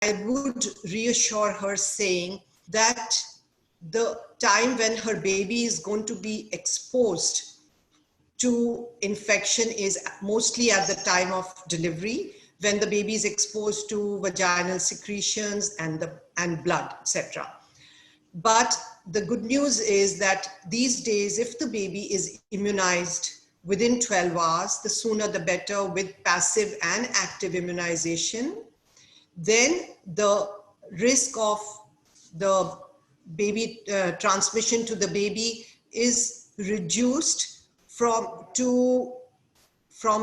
would reassure her saying that the time when her baby is going to be exposed to infection is mostly at the time of delivery, when the baby is exposed to vaginal secretions and blood, etc. But the good news is that these days, if the baby is immunized within 12 hours, the sooner the better, with passive and active immunization, then the risk of the baby transmission to the baby is reduced from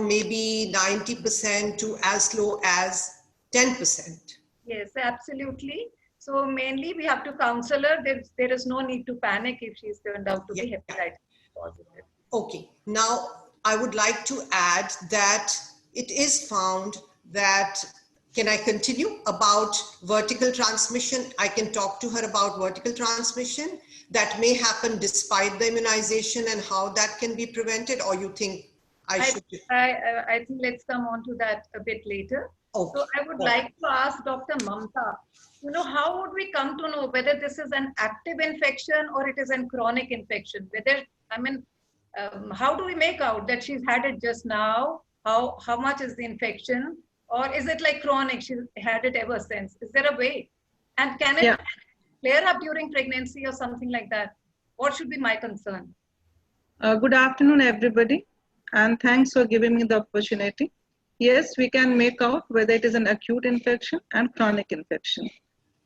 maybe 90% to as low as 10%. Yes, absolutely. So mainly we have to counsel her. There is no need to panic if she's turned out to be hepatitis positive. Okay, now I would like to add that it is found that, can I continue about vertical transmission? I can talk to her about vertical transmission that may happen despite the immunization and how that can be prevented, or you think I should? I think let's come on to that a bit later. Okay. So I would like to ask Dr. Mamta, how would we come to know whether this is an active infection or it is a chronic infection? How do we make out that she's had it just now? How much is the infection? Or is it like chronic? She's had it ever since. Is there a way? And can it flare up during pregnancy or something like that? What should be my concern? Good afternoon, everybody. And thanks for giving me the opportunity. Yes, we can make out whether it is an acute infection and chronic infection.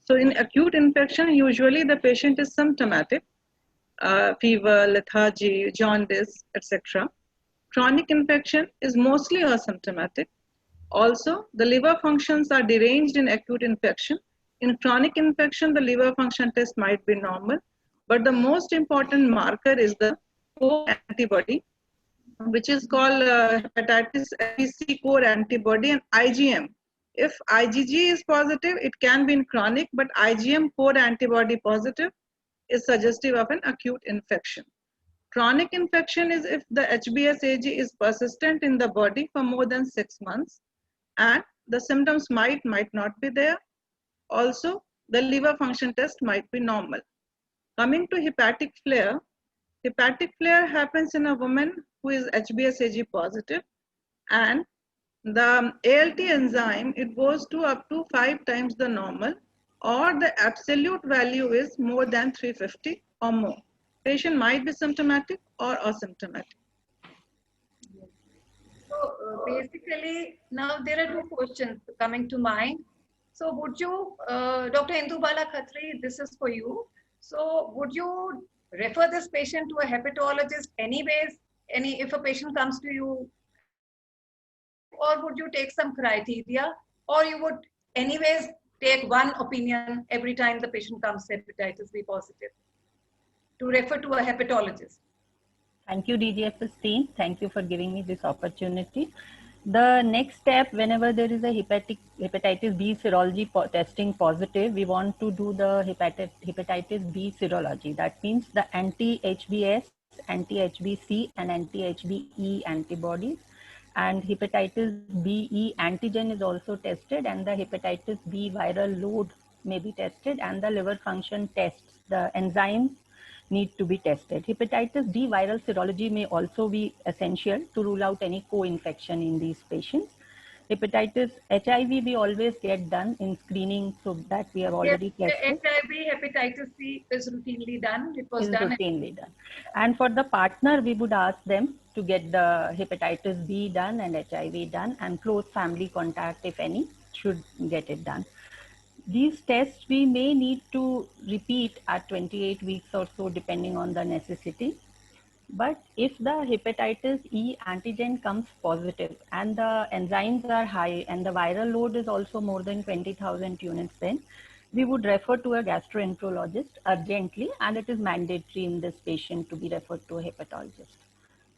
So in acute infection, usually the patient is symptomatic, fever, lethargy, jaundice, etc. Chronic infection is mostly asymptomatic. Also, the liver functions are deranged in acute infection. In chronic infection, the liver function test might be normal, but the most important marker is the core antibody, which is called hepatitis B core antibody, and IgM. If IgG is positive, it can be in chronic, but IgM core antibody positive is suggestive of an acute infection. Chronic infection is if the HBsAg is persistent in the body for more than 6 months and the symptoms might not be there. Also, the liver function test might be normal. Coming to hepatic flare happens in a woman who is HBsAg positive, and the ALT enzyme, it goes to up to 5 times the normal, or the absolute value is more than 350 or more. Patient might be symptomatic or asymptomatic. So basically, now there are 2 questions coming to mind. So would you, Dr. Indubala Khatri, this is for you. So would you refer this patient to a hepatologist anyways, if a patient comes to you, or would you take some criteria, or you would anyways take one opinion every time the patient comes hepatitis B positive, to refer to a hepatologist? Thank you, DGFS team. Thank you for giving me this opportunity. The next step, whenever there is a hepatitis B serology testing positive, we want to do the hepatitis B serology. That means the anti-HBs, anti-HBC, and anti-HBe antibodies. And hepatitis BE antigen is also tested, and the hepatitis B viral load may be tested, and the liver function tests, the enzymes need to be tested. Hepatitis B viral serology may also be essential to rule out any co-infection in these patients. Hepatitis HIV we always get done in screening, so that we have already tested. HIV, hepatitis C is routinely done. It was done. Routinely done. And for the partner, we would ask them to get the hepatitis B done and HIV done, and close family contact, if any, should get it done. These tests we may need to repeat at 28 weeks or so, depending on the necessity. But if the hepatitis E antigen comes positive and the enzymes are high and the viral load is also more than 20,000 units, then we would refer to a gastroenterologist urgently, and it is mandatory in this patient to be referred to a hepatologist.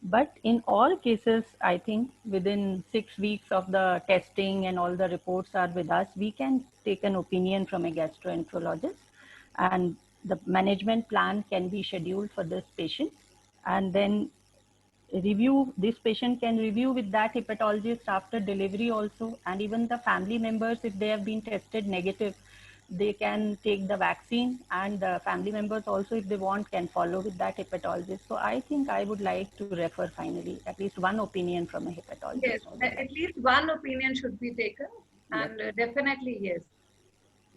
But in all cases, I think within 6 weeks of the testing and all the reports are with us, we can take an opinion from a gastroenterologist, and the management plan can be scheduled for this patient. And then review, this patient can review with that hepatologist after delivery also, and even the family members, if they have been tested negative, they can take the vaccine, and the family members also, if they want, can follow with that hepatologist. So I think I would like to refer finally at least one opinion from a hepatologist. Yes, at least one opinion should be taken, and definitely yes,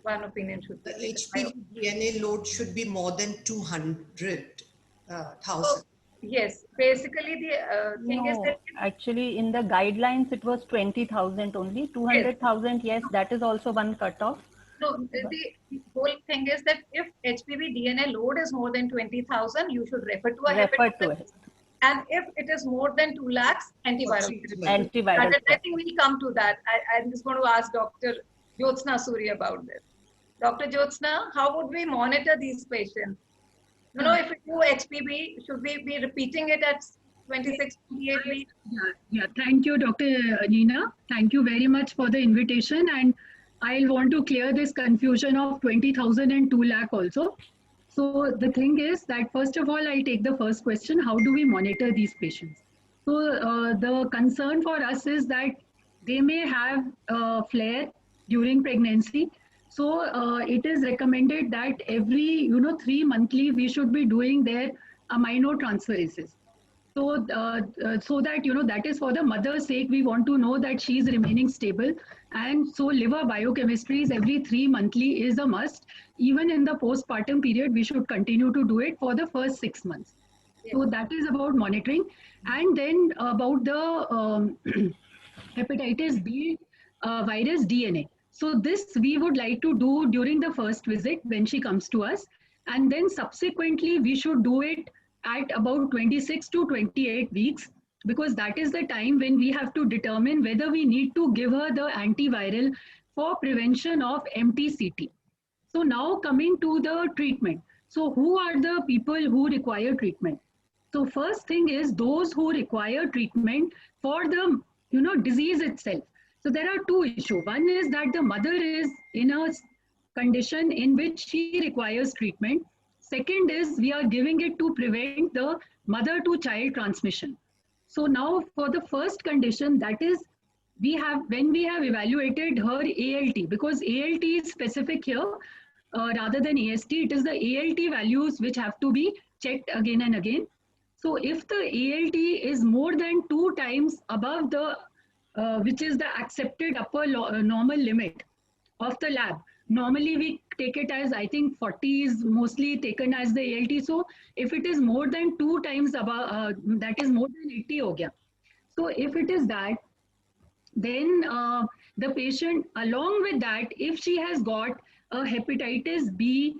one opinion should be taken. HPV DNA load should be more than 200,000. Yes, basically the thing is that actually in the guidelines it was 20,000 only. 200,000, yes, that is also one cutoff. No, the whole thing is that if HPV DNA load is more than 20,000, you should refer to a hepatologist. And if it is more than 2 lakhs, antiviral. Antiviral. I think we'll come to that. I'm just going to ask Dr. Jyotsna Suri about this. Dr. Jyotsna, how would we monitor these patients? You know, if we do HPV, should we be repeating it at 26, 28 weeks? Yeah. Thank you, Dr. Nina. Thank you very much for the invitation. And I'll want to clear this confusion of 20,000 and 2 lakh also. So the thing is that first of all, I'll take the first question. How do we monitor these patients? So the concern for us is that they may have a flare during pregnancy. So it is recommended that every 3 monthly we should be doing their aminotransferases. So so that that is for the mother's sake. We want to know that she is remaining stable, and so liver biochemistries every 3 monthly is a must. Even in the postpartum period, we should continue to do it for the first 6 months. Yes. So that is about monitoring, and then about the hepatitis B virus DNA. So this we would like to do during the first visit when she comes to us, and then subsequently we should do it at about 26 to 28 weeks, because that is the time when we have to determine whether we need to give her the antiviral for prevention of MTCT. So now coming to the treatment. So who are the people who require treatment? So first thing is those who require treatment for the disease itself. So there are two issues. One is that the mother is in a condition in which she requires treatment. Second is we are giving it to prevent the mother to child transmission. So now for the first condition, that is when we have evaluated her ALT, because ALT is specific here rather than AST, it is the ALT values which have to be checked again and again. So if the ALT is more than 2 times above the which is the accepted upper normal limit of the lab. Normally we take it as, I think 40 is mostly taken as the ALT. So if it is more than 2 times above, that is more than 80 ho gaya. So if it is that, then the patient, along with that, if she has got a hepatitis B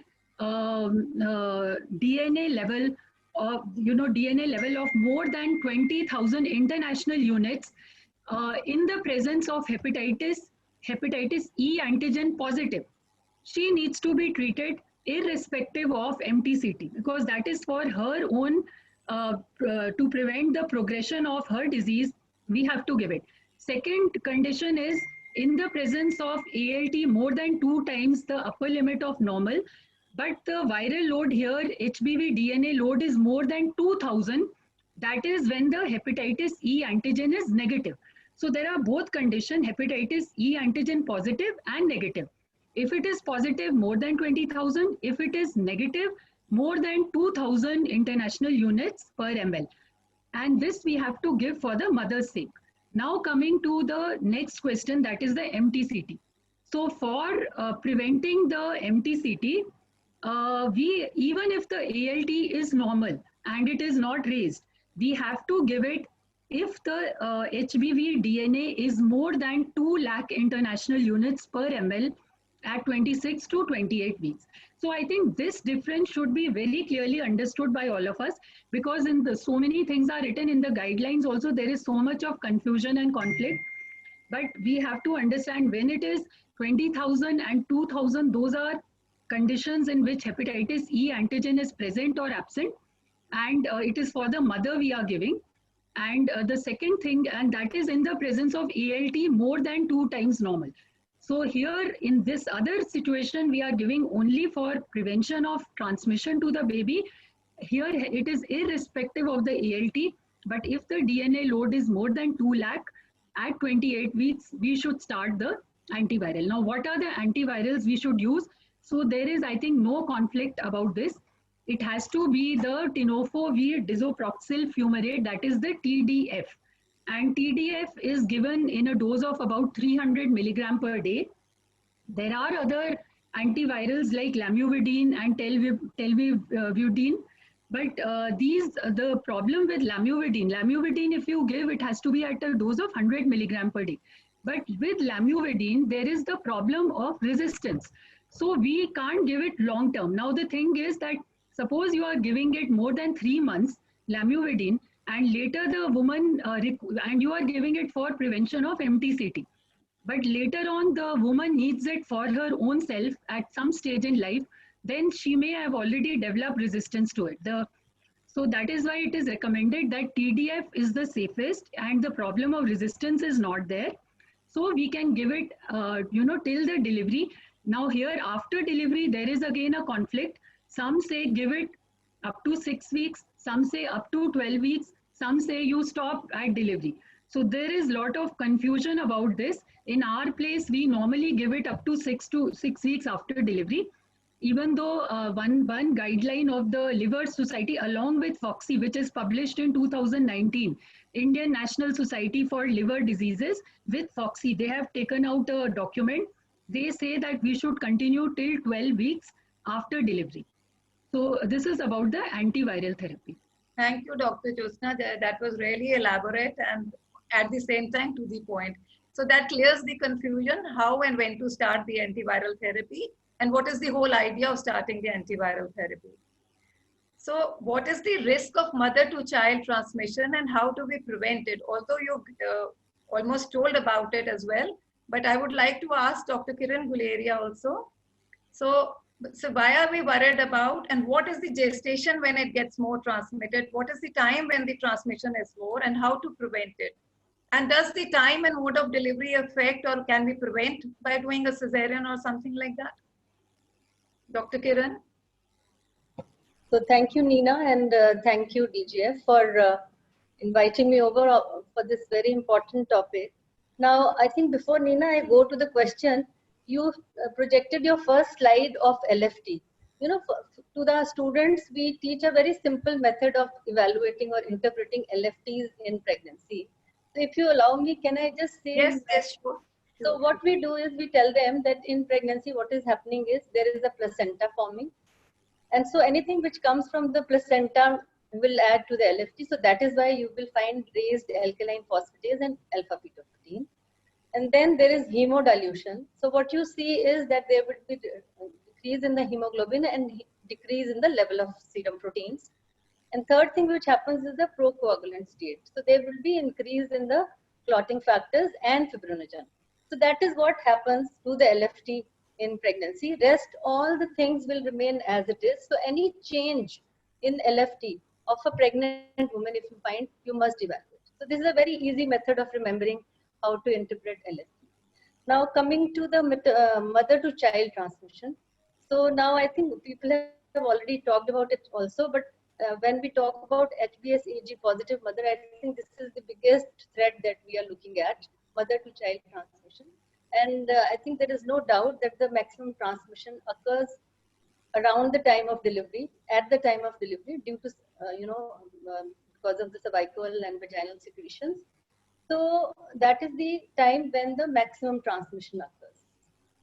DNA level of, DNA level of more than 20,000 international units, in the presence of hepatitis E antigen positive, she needs to be treated irrespective of MTCT, because that is for her own, to prevent the progression of her disease, we have to give it. Second condition is in the presence of ALT more than 2 times the upper limit of normal, but the viral load here, HBV DNA load is more than 2,000, that is when the hepatitis E antigen is negative. So there are both conditions, hepatitis E antigen positive and negative. If it is positive, more than 20,000. If it is negative, more than 2,000 international units per ml. And this we have to give for the mother's sake. Now coming to the next question, that is the MTCT. So for preventing the MTCT, even if the ALT is normal and it is not raised, we have to give it if the HBV DNA is more than 2 lakh international units per ml at 26 to 28 weeks. So I think this difference should be very clearly understood by all of us, because in so many things are written in the guidelines also, there is so much of confusion and conflict. But we have to understand when it is 20,000 and 2,000, those are conditions in which hepatitis E antigen is present or absent, and it is for the mother we are giving. And the second thing, and that is in the presence of ALT more than 2 times normal. So here in this other situation, we are giving only for prevention of transmission to the baby. Here it is irrespective of the ALT, But if the DNA load is more than 2 lakh, at 28 weeks, we should start the antiviral. Now, what are the antivirals we should use? So there is, I think, no conflict about this. It has to be the tenofovir disoproxil fumarate, that is the TDF. And TDF is given in a dose of about 300 milligram per day. There are other antivirals like lamivudine and telvivudine. But the problem with lamivudine, if you give, it has to be at a dose of 100 milligram per day. But with lamivudine, there is the problem of resistance. So we can't give it long term. Now the thing is that suppose you are giving it more than 3 months, lamivudine, and later the woman, and you are giving it for prevention of MTCT. But later on, the woman needs it for her own self at some stage in life, then she may have already developed resistance to it. So that is why it is recommended that TDF is the safest and the problem of resistance is not there. So we can give it, till the delivery. Now here after delivery, there is again a conflict. Some say give it up to 6 weeks, some say up to 12 weeks, some say you stop at delivery. So there is a lot of confusion about this. In our place, we normally give it up to 6 weeks after delivery. Even though one guideline of the Liver Society along with FOXI, which is published in 2019, Indian National Society for Liver Diseases with FOXI, they have taken out a document. They say that we should continue till 12 weeks after delivery. So this is about the antiviral therapy. Thank you, Dr. Jyotsna. That was really elaborate and at the same time to the point. So that clears the confusion, how and when to start the antiviral therapy and what is the whole idea of starting the antiviral therapy. So what is the risk of mother-to-child transmission and how do we prevent it? Although you almost told about it as well, but I would like to ask Dr. Kiran Guleria also. So why are we worried about, and what is the gestation when it gets more transmitted? What is the time when the transmission is more and how to prevent it? And does the time and mode of delivery affect or can we prevent by doing a cesarean or something like that? Dr. Kiran? So thank you, Nina, and thank you, DGF, for inviting me over for this very important topic. Now, I think before Nina, I go to the question, you projected your first slide of LFT. You know, to the students, we teach a very simple method of evaluating or interpreting LFTs in pregnancy. So if you allow me, can I just say? Yes, sure. So what we do is we tell them that in pregnancy, what is happening is there is a placenta forming. And so anything which comes from the placenta will add to the LFT. So that is why you will find raised alkaline phosphatase and alpha-fetoprotein. And then there is hemodilution. So what you see is that there would be decrease in the hemoglobin and decrease in the level of serum proteins. And third thing which happens is the procoagulant state. So there will be increase in the clotting factors and fibrinogen. So that is what happens to the LFT in pregnancy. Rest, all the things will remain as it is. So any change in LFT of a pregnant woman, if you find, you must evaluate. So this is a very easy method of remembering how to interpret LFT. Now coming to the mother-to-child transmission. So now I think people have already talked about it also, but when we talk about HBsAg positive mother, I think this is the biggest threat that we are looking at, mother-to-child transmission. And I think there is no doubt that the maximum transmission occurs around the time of delivery, at the time of delivery, due to, because of the cervical and vaginal secretions. So that is the time when the maximum transmission occurs.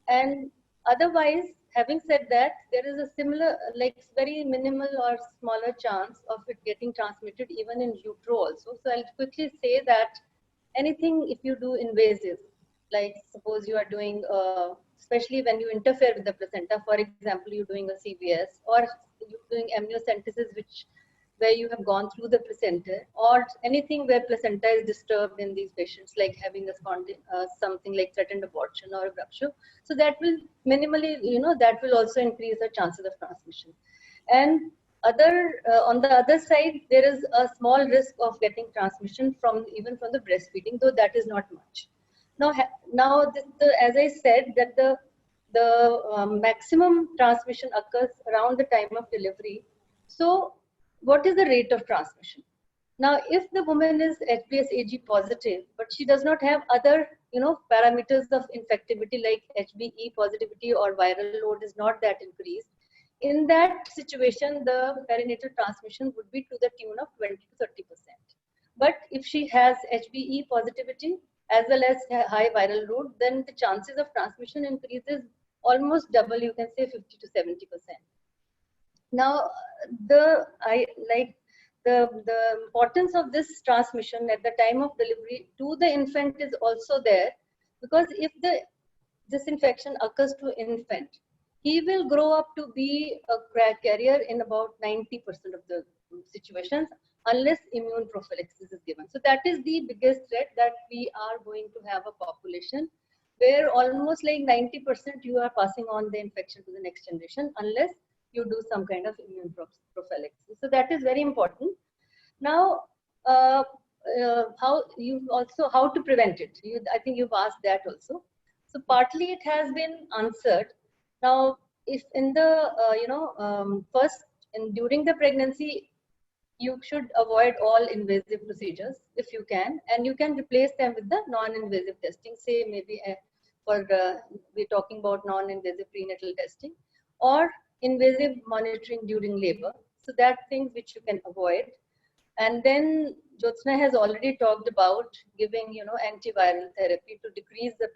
And otherwise, having said that, there is a similar, like very minimal or smaller chance of it getting transmitted even in utero also. So I'll quickly say that anything if you do invasive, like suppose you are doing, especially when you interfere with the placenta, for example, you're doing a CVS or you're doing amniocentesis, where you have gone through the placenta, or anything where placenta is disturbed in these patients, like having a something like threatened abortion or a rupture. So that will minimally, that will also increase the chances of transmission. And on the other side, there is a small risk of getting transmission even from the breastfeeding, though that is not much. Now as I said, that the maximum transmission occurs around the time of delivery. So what is the rate of transmission? Now, if the woman is HBsAg positive, but she does not have other, parameters of infectivity like HBe positivity or viral load is not that increased, in that situation, the perinatal transmission would be to the tune of 20 to 30%. But if she has HBe positivity as well as high viral load, then the chances of transmission increases almost double, you can say 50 to 70%. Now, the importance of this transmission at the time of delivery to the infant is also there, because if this infection occurs to infant, he will grow up to be a carrier in about 90% of the situations, unless immune prophylaxis is given. So that is the biggest threat, that we are going to have a population where almost like 90% you are passing on the infection to the next generation, unless you do some kind of immune prophylaxis. So that is very important. Now, how to prevent it? I think you've asked that also. So partly it has been answered. Now, if in the during the pregnancy, you should avoid all invasive procedures if you can, and you can replace them with the non-invasive testing. Say maybe we're talking about non-invasive prenatal testing or invasive monitoring during labor. So that things which you can avoid. And then Jyotsna has already talked about giving, antiviral therapy to decrease the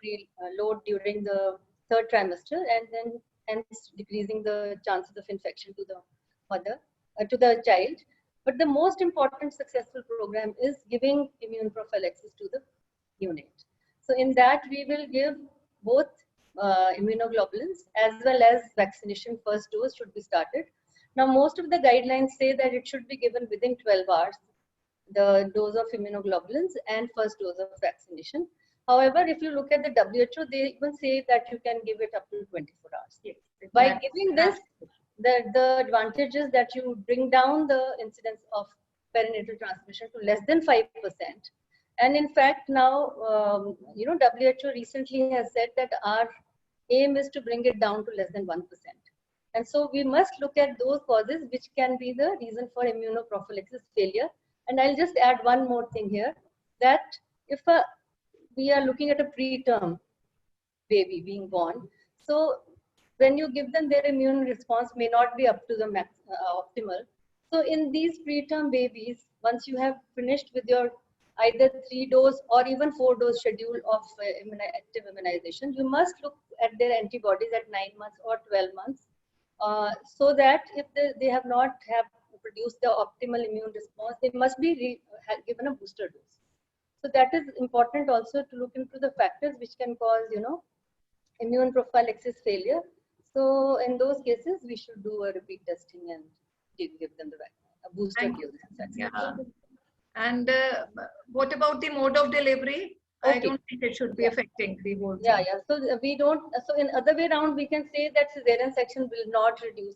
load during the third trimester, and then hence decreasing the chances of infection to the mother, to the child. But the most important successful program is giving immune prophylaxis to the neonate. So in that we will give both immunoglobulins as well as vaccination. First dose should be started. Now, most of the guidelines say that it should be given within 12 hours, the dose of immunoglobulins and first dose of vaccination. However, if you look at the WHO, they even say that you can give it up to 24 hours. Yes, exactly. By giving this, the advantage is that you bring down the incidence of perinatal transmission to less than 5%. And in fact, now, WHO recently has said that our aim is to bring it down to less than 1%. And so we must look at those causes which can be the reason for immunoprophylaxis failure. And I'll just add one more thing here, that if we are looking at a preterm baby being born, so when you give them, their immune response may not be up to the optimal. So in these preterm babies, once you have finished with your either 3-dose or even 4-dose schedule of active immunization, you must look at their antibodies at 9 months or 12 months, so that if they have not produced the optimal immune response, they must be given a booster dose. So that is important also to look into the factors which can cause, immune prophylaxis failure. So in those cases, we should do a repeat testing and give them a booster dose. Yeah. And what about the mode of delivery? Okay. I don't think it should be affecting the whole thing. Yeah. So we don't. So in other way around, we can say that cesarean section will not reduce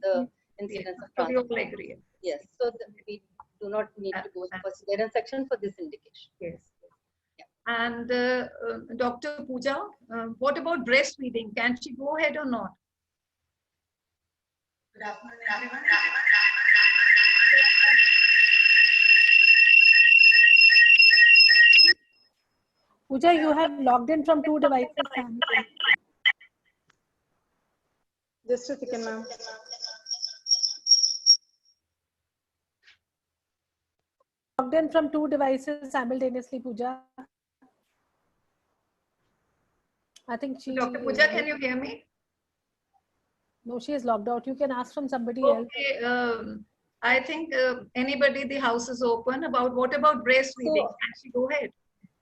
the incidence of transmission. So we all agree. Yes. So we do not need to go for cesarean section for this indication. Yes. Yeah. And Dr. Pooja, what about breastfeeding? Can she go ahead or not? Good afternoon, everyone. Pooja, you have logged in from 2 devices. Just a second, ma'am. Logged in from 2 devices simultaneously, Pooja. I think she. Dr. Pooja, can you hear me? No, she is logged out. You can ask from somebody else. I think anybody, the house is open. What about breastfeeding? Can she go ahead?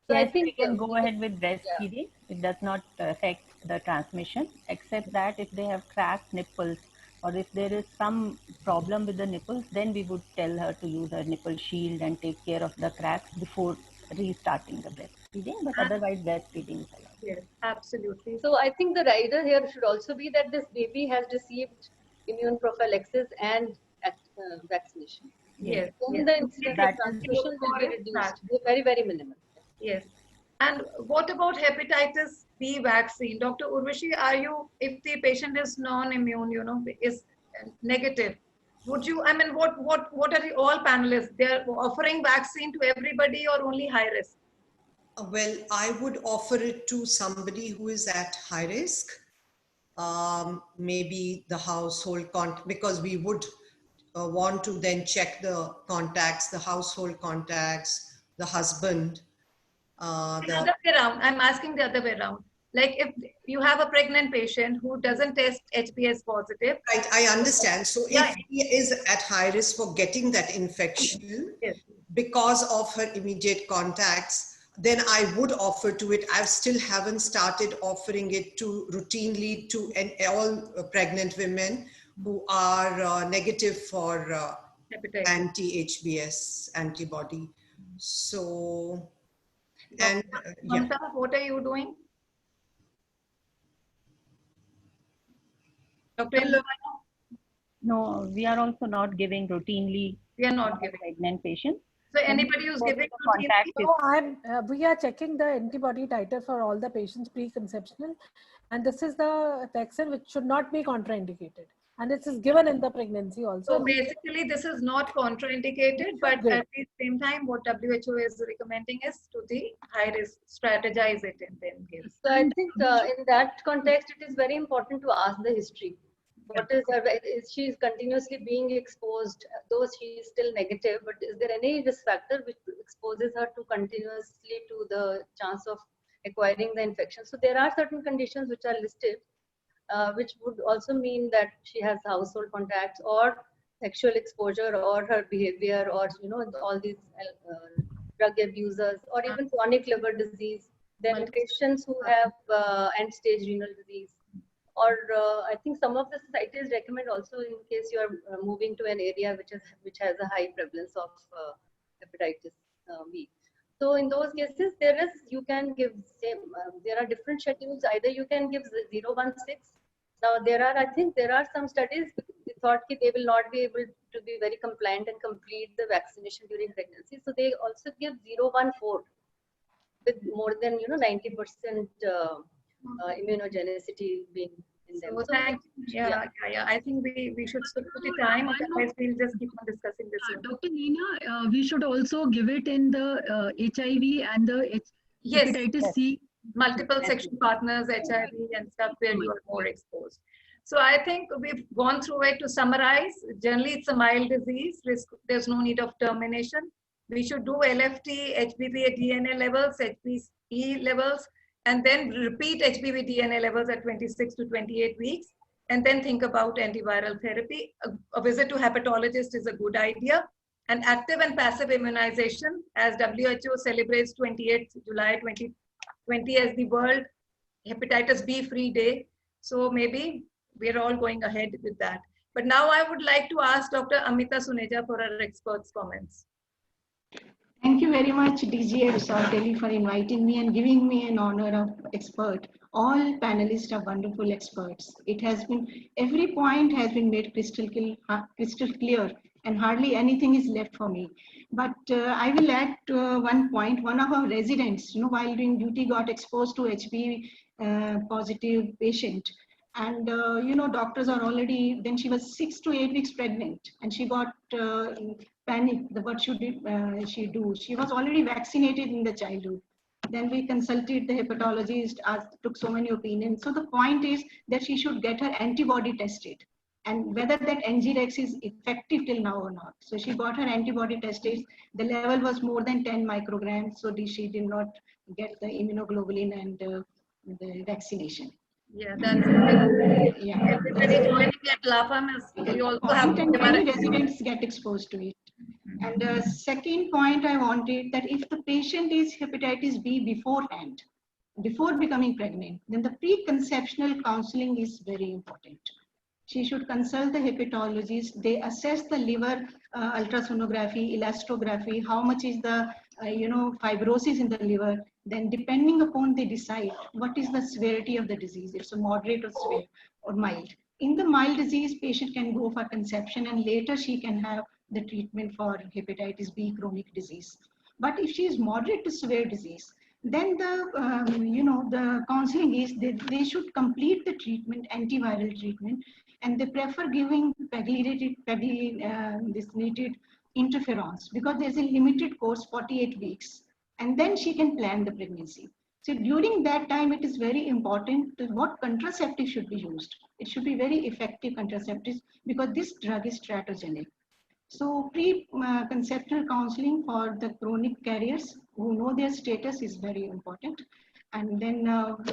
So yes, I think we can go ahead with breastfeeding. Yeah. It does not affect the transmission, except that if they have cracked nipples or if there is some problem with the nipples, then we would tell her to use a nipple shield and take care of the cracks before restarting the breastfeeding. But otherwise, breastfeeding is allowed. Yes, absolutely. So I think the rider here should also be that this baby has received immune prophylaxis and vaccination. Yes. Then the incidence of transmission will be reduced. Very, very minimal. Yes. And what about hepatitis B vaccine? Dr. Urvashi, if the patient is non-immune, is negative, Would you, I mean, what are the all panelists? They're offering vaccine to everybody or only high risk? Well, I would offer it to somebody who is at high risk, maybe the household contact, because we would want to then check the contacts, the household contacts, the husband. The other way around, I'm asking the other way around. Like if you have a pregnant patient who doesn't test HPS positive. Right, I understand. So if he is at high risk for getting that infection because of her immediate contacts, then I would offer to it. I still haven't started offering it to routinely to all pregnant women who are negative for anti-HBS antibody. So, and Mamta, what are you doing? Dr. No, we are also not giving routinely. We are not giving pregnant patients. So anybody who's giving contact. No, we are checking the antibody titer for all the patients pre-conceptional, and this is the vaccine which should not be contraindicated, and this is given in the pregnancy also. So basically, this is not contraindicated, but at the same time, what WHO is recommending is to the high risk strategize it and then give. So I think in that context, it is very important to ask the history. What is her, is she continuously being exposed, though she is still negative, but is there any risk factor which exposes her to continuously to the chance of acquiring the infection? So there are certain conditions which are listed, which would also mean that she has household contacts or sexual exposure or her behavior or, you know, all these drug abusers or even chronic liver disease. Then patients who have end-stage renal disease. Or I think some of the societies recommend also in case you are moving to an area which has a high prevalence of hepatitis B. So in those cases, you can give same. There are different schedules. Either you can give 016. Now I think there are some studies. They thought that they will not be able to be very compliant and complete the vaccination during pregnancy. So they also give 014 with more than 90% immunogenicity being in them. So yeah. I think we should stick to the time. Otherwise, we'll just keep on discussing this. Dr. Neena, we should also give it in the HIV and the hepatitis C. Multiple sexual partners, HIV and stuff where you are more exposed. So I think we've gone through it. To summarize, generally it's a mild disease. There's no need of termination. We should do LFT, HBV DNA levels, HBE levels, and then repeat HBV DNA levels at 26 to 28 weeks, and then think about antiviral therapy. A visit to hepatologist is a good idea. And active and passive immunization, as WHO celebrates 28th July 2020 as the World Hepatitis B Free Day. So maybe we're all going ahead with that. But now I would like to ask Dr. Amita Suneja for her experts' comments. Thank you very much, DGA Vishal Delhi, for inviting me and giving me an honor of expert. All panelists are wonderful experts. It has been, every point has been made crystal clear, and hardly anything is left for me. But I will add one point. One of our residents, while doing duty, got exposed to HB positive patient. And, doctors are already, then she was 6 to 8 weeks pregnant, and she got panic. What should she do? She was already vaccinated in the childhood. Then we consulted the hepatologist, took so many opinions. So the point is that she should get her antibody tested, and whether that NG-Rex is effective till now or not. So she got her antibody tested. The level was more than 10 micrograms. So she did not get the immunoglobulin and the vaccination. Yeah, that's everybody joining at LAFAM you also have many residents get exposed to it. And the second point I wanted, that if the patient is hepatitis B beforehand, before becoming pregnant, then the preconceptional counseling is very important. She should consult the hepatologist. They assess the liver ultrasonography, elastography, how much is the fibrosis in the liver. Then depending upon they decide what is the severity of the disease. It's a moderate or severe or mild. In the mild disease, patient can go for conception, and later she can have the treatment for hepatitis B chronic disease. But if she is moderate to severe disease, then the counseling is they should complete the treatment, antiviral treatment, and they prefer giving pegylated interferons because there's a limited course, 48 weeks, and then she can plan the pregnancy. So during that time, it is very important what contraceptive should be used. It should be very effective contraceptives because this drug is teratogenic. So pre-conceptual counseling for the chronic carriers who know their status is very important. And then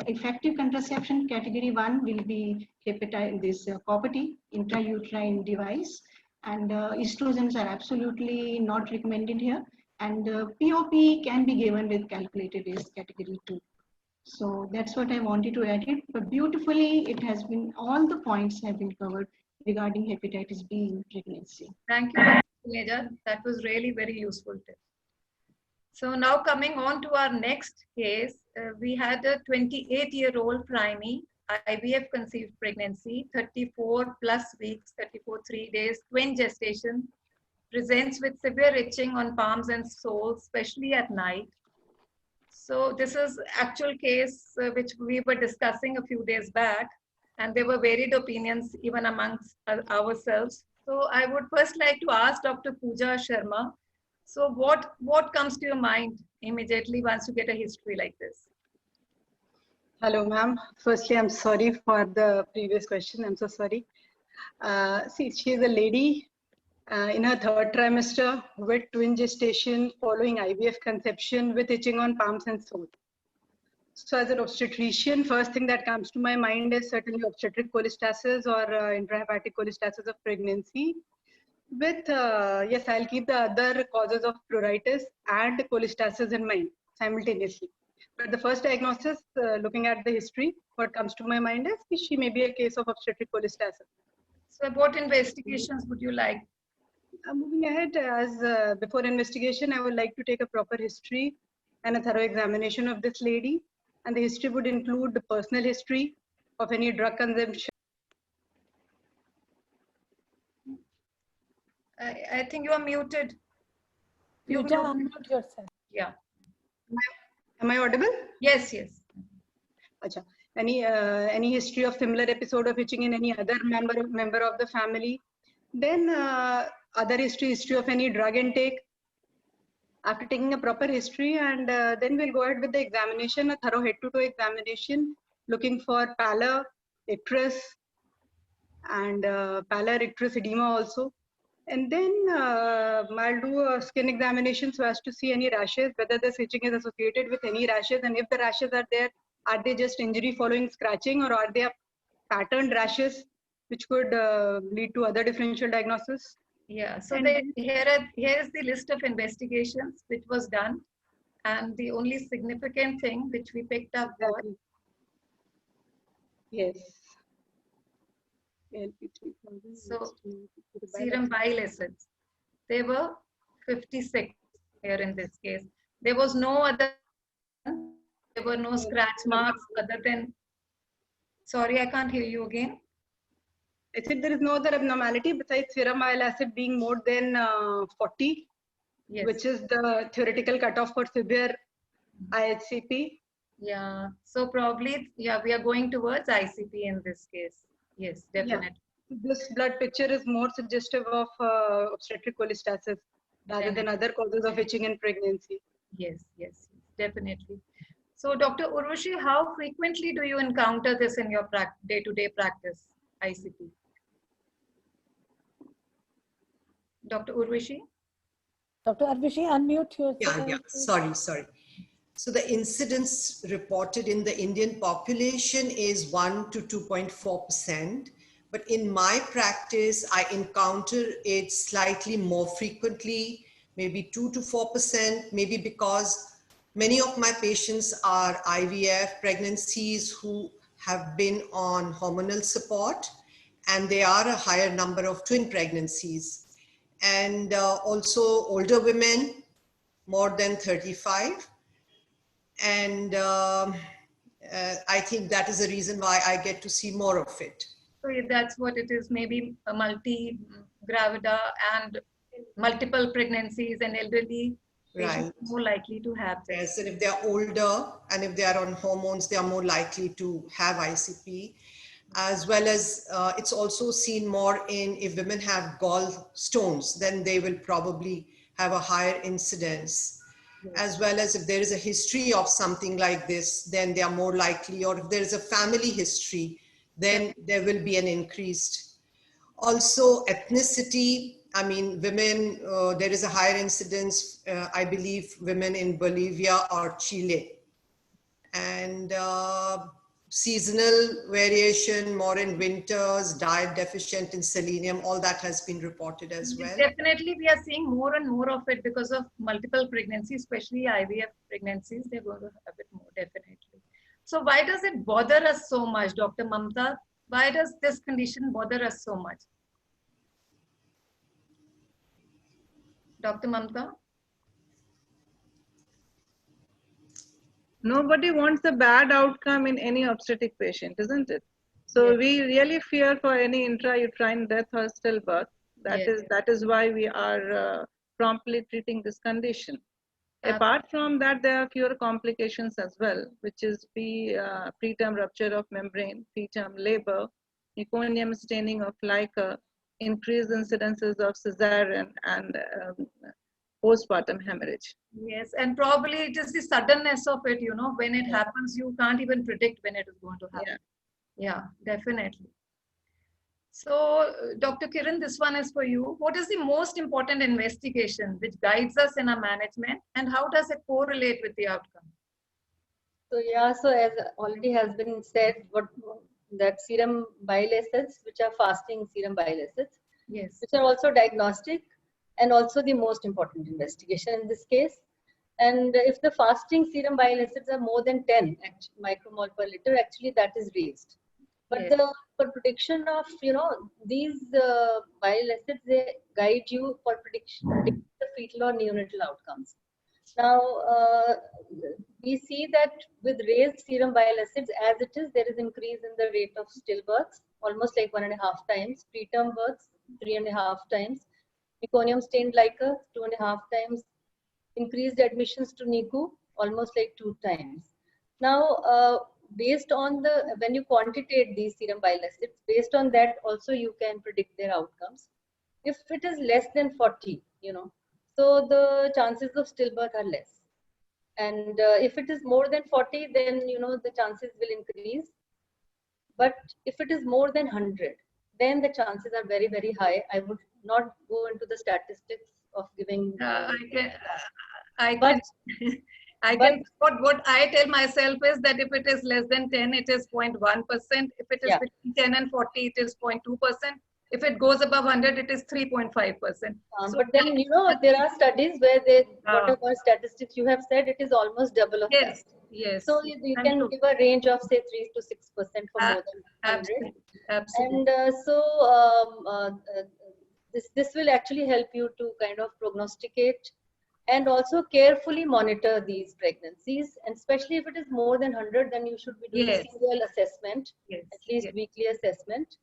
effective contraception category 1 will be hepatitis, COPD, intrauterine device. And estrogens are absolutely not recommended here. And POP can be given with calculated risk category 2. So that's what I wanted to add it. But beautifully, it has been, all the points have been covered regarding hepatitis B in pregnancy. Thank you, Neja. That was really very useful tip. So now coming on to our next case, we had a 28-year-old preemie, IVF conceived pregnancy, 34 plus weeks, 34 3 days, twin gestation, presents with severe itching on palms and soles, especially at night. So this is actual case which we were discussing a few days back, and there were varied opinions even amongst ourselves. So I would first like to ask Dr. Pooja Sharma, so what comes to your mind immediately once you get a history like this? Hello, ma'am. Firstly, I'm sorry for the previous question. I'm so sorry. See, she is a lady in her 3rd trimester with twin gestation following IVF conception with itching on palms and soles. So as an obstetrician, first thing that comes to my mind is certainly obstetric cholestasis or intrahepatic cholestasis of pregnancy. With, yes, I'll keep the other causes of pruritus and cholestasis in mind simultaneously. But the first diagnosis, looking at the history, what comes to my mind is she may be a case of obstetric cholestasis. So what investigations would you like? Moving ahead, as before investigation, I would like to take a proper history and a thorough examination of this lady. And the history would include the personal history of any drug consumption. I think you are muted. You unmute yourself. Yeah. Am I audible? Yes, yes. Achha. Any history of similar episode of itching in any other member of the family? Then other history of any drug intake. After taking a proper history, and then we'll go ahead with the examination, a thorough head-to-toe examination, looking for pallor, icterus, and pallor, icterus, edema also. And then I'll do a skin examination so as to see any rashes, whether this itching is associated with any rashes, and if the rashes are there, are they just injury following scratching, or are they patterned rashes, which could lead to other differential diagnosis? Yeah, so here is the list of investigations which was done, and the only significant thing which we picked up was so serum bile acids. There were 56 here in this case. There was no other, there were no scratch marks other than, sorry, I can't hear you again. I said there is no other abnormality besides serum bile acid being more than 40, yes, which is the theoretical cutoff for severe IHCP. Yeah, so probably, yeah, we are going towards ICP in this case. Yes, definitely. Yeah. This blood picture is more suggestive of obstetric cholestasis rather than other causes of itching in pregnancy. Yes, yes, definitely. So Dr. Urvashi, how frequently do you encounter this in your day-to-day practice, ICP? Dr. Urvashi? Dr. Urvashi, unmute yourself. Yeah, sorry. So the incidence reported in the Indian population is 1 to 2.4%. But in my practice, I encounter it slightly more frequently, maybe 2 to 4%, maybe because many of my patients are IVF pregnancies who have been on hormonal support, and there are a higher number of twin pregnancies. And also older women, more than 35. And I think that is the reason why I get to see more of it. So that's what it is, maybe a multi-gravida and multiple pregnancies and elderly Right. more likely to have this. Yes, and if they're older and if they are on hormones, they are more likely to have ICP. As well as it's also seen more in if women have gallstones, then they will probably have a higher incidence. Yes. As well as if there is a history of something like this, then they are more likely, or if there is a family history, then there will be an increased. Also ethnicity, I mean, women, there is a higher incidence, I believe, women in Bolivia or Chile. And seasonal variation, more in winters, diet deficient in selenium, all that has been reported as well. Definitely, we are seeing more and more of it because of multiple pregnancies, especially IVF pregnancies. They're going to have it more, definitely. So why does it bother us so much, Dr. Mamta? Why does this condition bother us so much? Dr. Mamta? Nobody wants a bad outcome in any obstetric patient, isn't it? So Yes. we really fear for any intrauterine death or stillbirth. That is why we are promptly treating this condition. Apart from that, there are fewer complications as well, which is preterm rupture of membrane, preterm labor, meconium staining of LICA, increased incidences of cesarean and postpartum hemorrhage. Yes, and probably it is the suddenness of it, when it happens, you can't even predict when it is going to happen. Yeah, definitely. So, Dr. Kiran, this one is for you. What is the most important investigation which guides us in our management, and how does it correlate with the outcome? So yeah, so as already has been said, that serum bile acids, which are fasting serum bile acids, yes, which are also diagnostic and also the most important investigation in this case. And if the fasting serum bile acids are more than 10 micromole per liter, actually that is raised. But for prediction of these bile acids, they guide you for prediction the fetal or neonatal outcomes. Now we see that with raised serum bile acids, as it is, there is increase in the rate of stillbirths, almost like 1.5 times, preterm births 3.5 times, meconium stained LICA 2.5 times, increased admissions to NICU almost like 2 times. Now based on when you quantitate these serum bile acids, based on that also you can predict their outcomes. If it is less than 40, so the chances of stillbirth are less. And if it is more than 40, then the chances will increase. But if it is more than 100, then the chances are very, very high. I would not go into the statistics of giving. What I tell myself is that if it is less than 10, it is 0.1%. If it is between 10 and 40, it is 0.2%. If it goes above 100, it is 3.5%. But then, there are studies where whatever statistics you have said, it is almost double of that. Yes. So you can give a range of say 3 to 6% for more than 100. Absolutely. And this will actually help you to kind of prognosticate and also carefully monitor these pregnancies. And especially if it is more than 100, then you should be doing serial assessment, at least weekly assessment.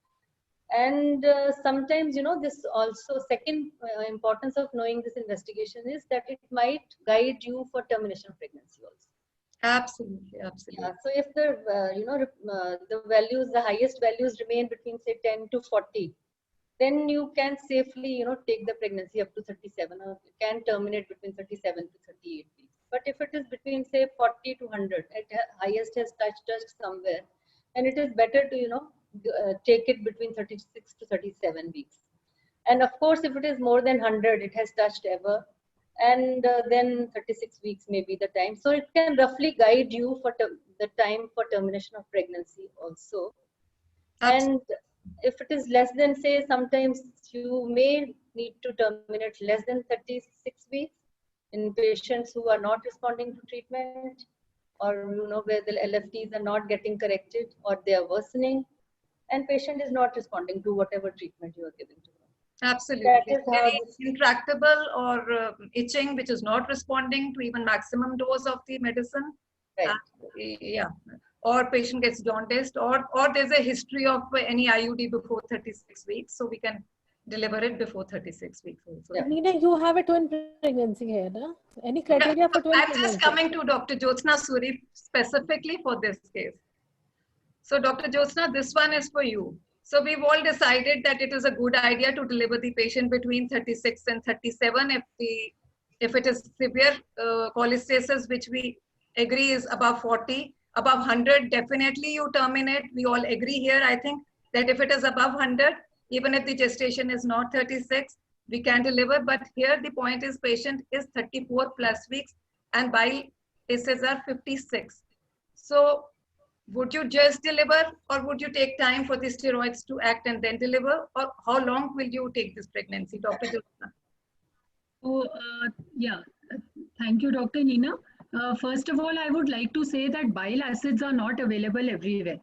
And sometimes, this also second importance of knowing this investigation is that it might guide you for termination of pregnancy also. Absolutely, absolutely. Yeah, so if the the values, the highest values remain between say 10 to 40, then you can safely take the pregnancy up to 37, or you can terminate between 37 to 38 weeks. But if it is between say 40 to 100, at highest has touched somewhere, and it is better to take it between 36 to 37 weeks. And of course, if it is more than 100, it has touched ever, and then 36 weeks may be the time. So it can roughly guide you for the time for termination of pregnancy also. And if it is less than, say, sometimes you may need to terminate less than 36 weeks in patients who are not responding to treatment, or where the LFTs are not getting corrected, or they are worsening, and patient is not responding to whatever treatment you are giving to them. Absolutely. Very intractable or itching, which is not responding to even maximum dose of the medicine. Right. Or patient gets jaundiced, or there's a history of any IUD before 36 weeks. So we can deliver it before 36 weeks also. Yeah. Nina, you have a twin pregnancy here, no? Any criteria for twin pregnancy? I'm just coming to Dr. Jyotsna Suri specifically for this case. So Dr. Jyotsna, this one is for you. So we've all decided that it is a good idea to deliver the patient between 36 and 37 if it is severe cholestasis, which we agree is above 40, above 100, definitely you terminate. We all agree here, I think, that if it is above 100, even if the gestation is not 36, we can deliver. But here the point is patient is 34 plus weeks and bile acids are 56. So would you just deliver, or would you take time for the steroids to act and then deliver? Or how long will you take this pregnancy, Dr. Jyotsna? So, yeah, thank you, Dr. Nina. First of all, I would like to say that bile acids are not available everywhere.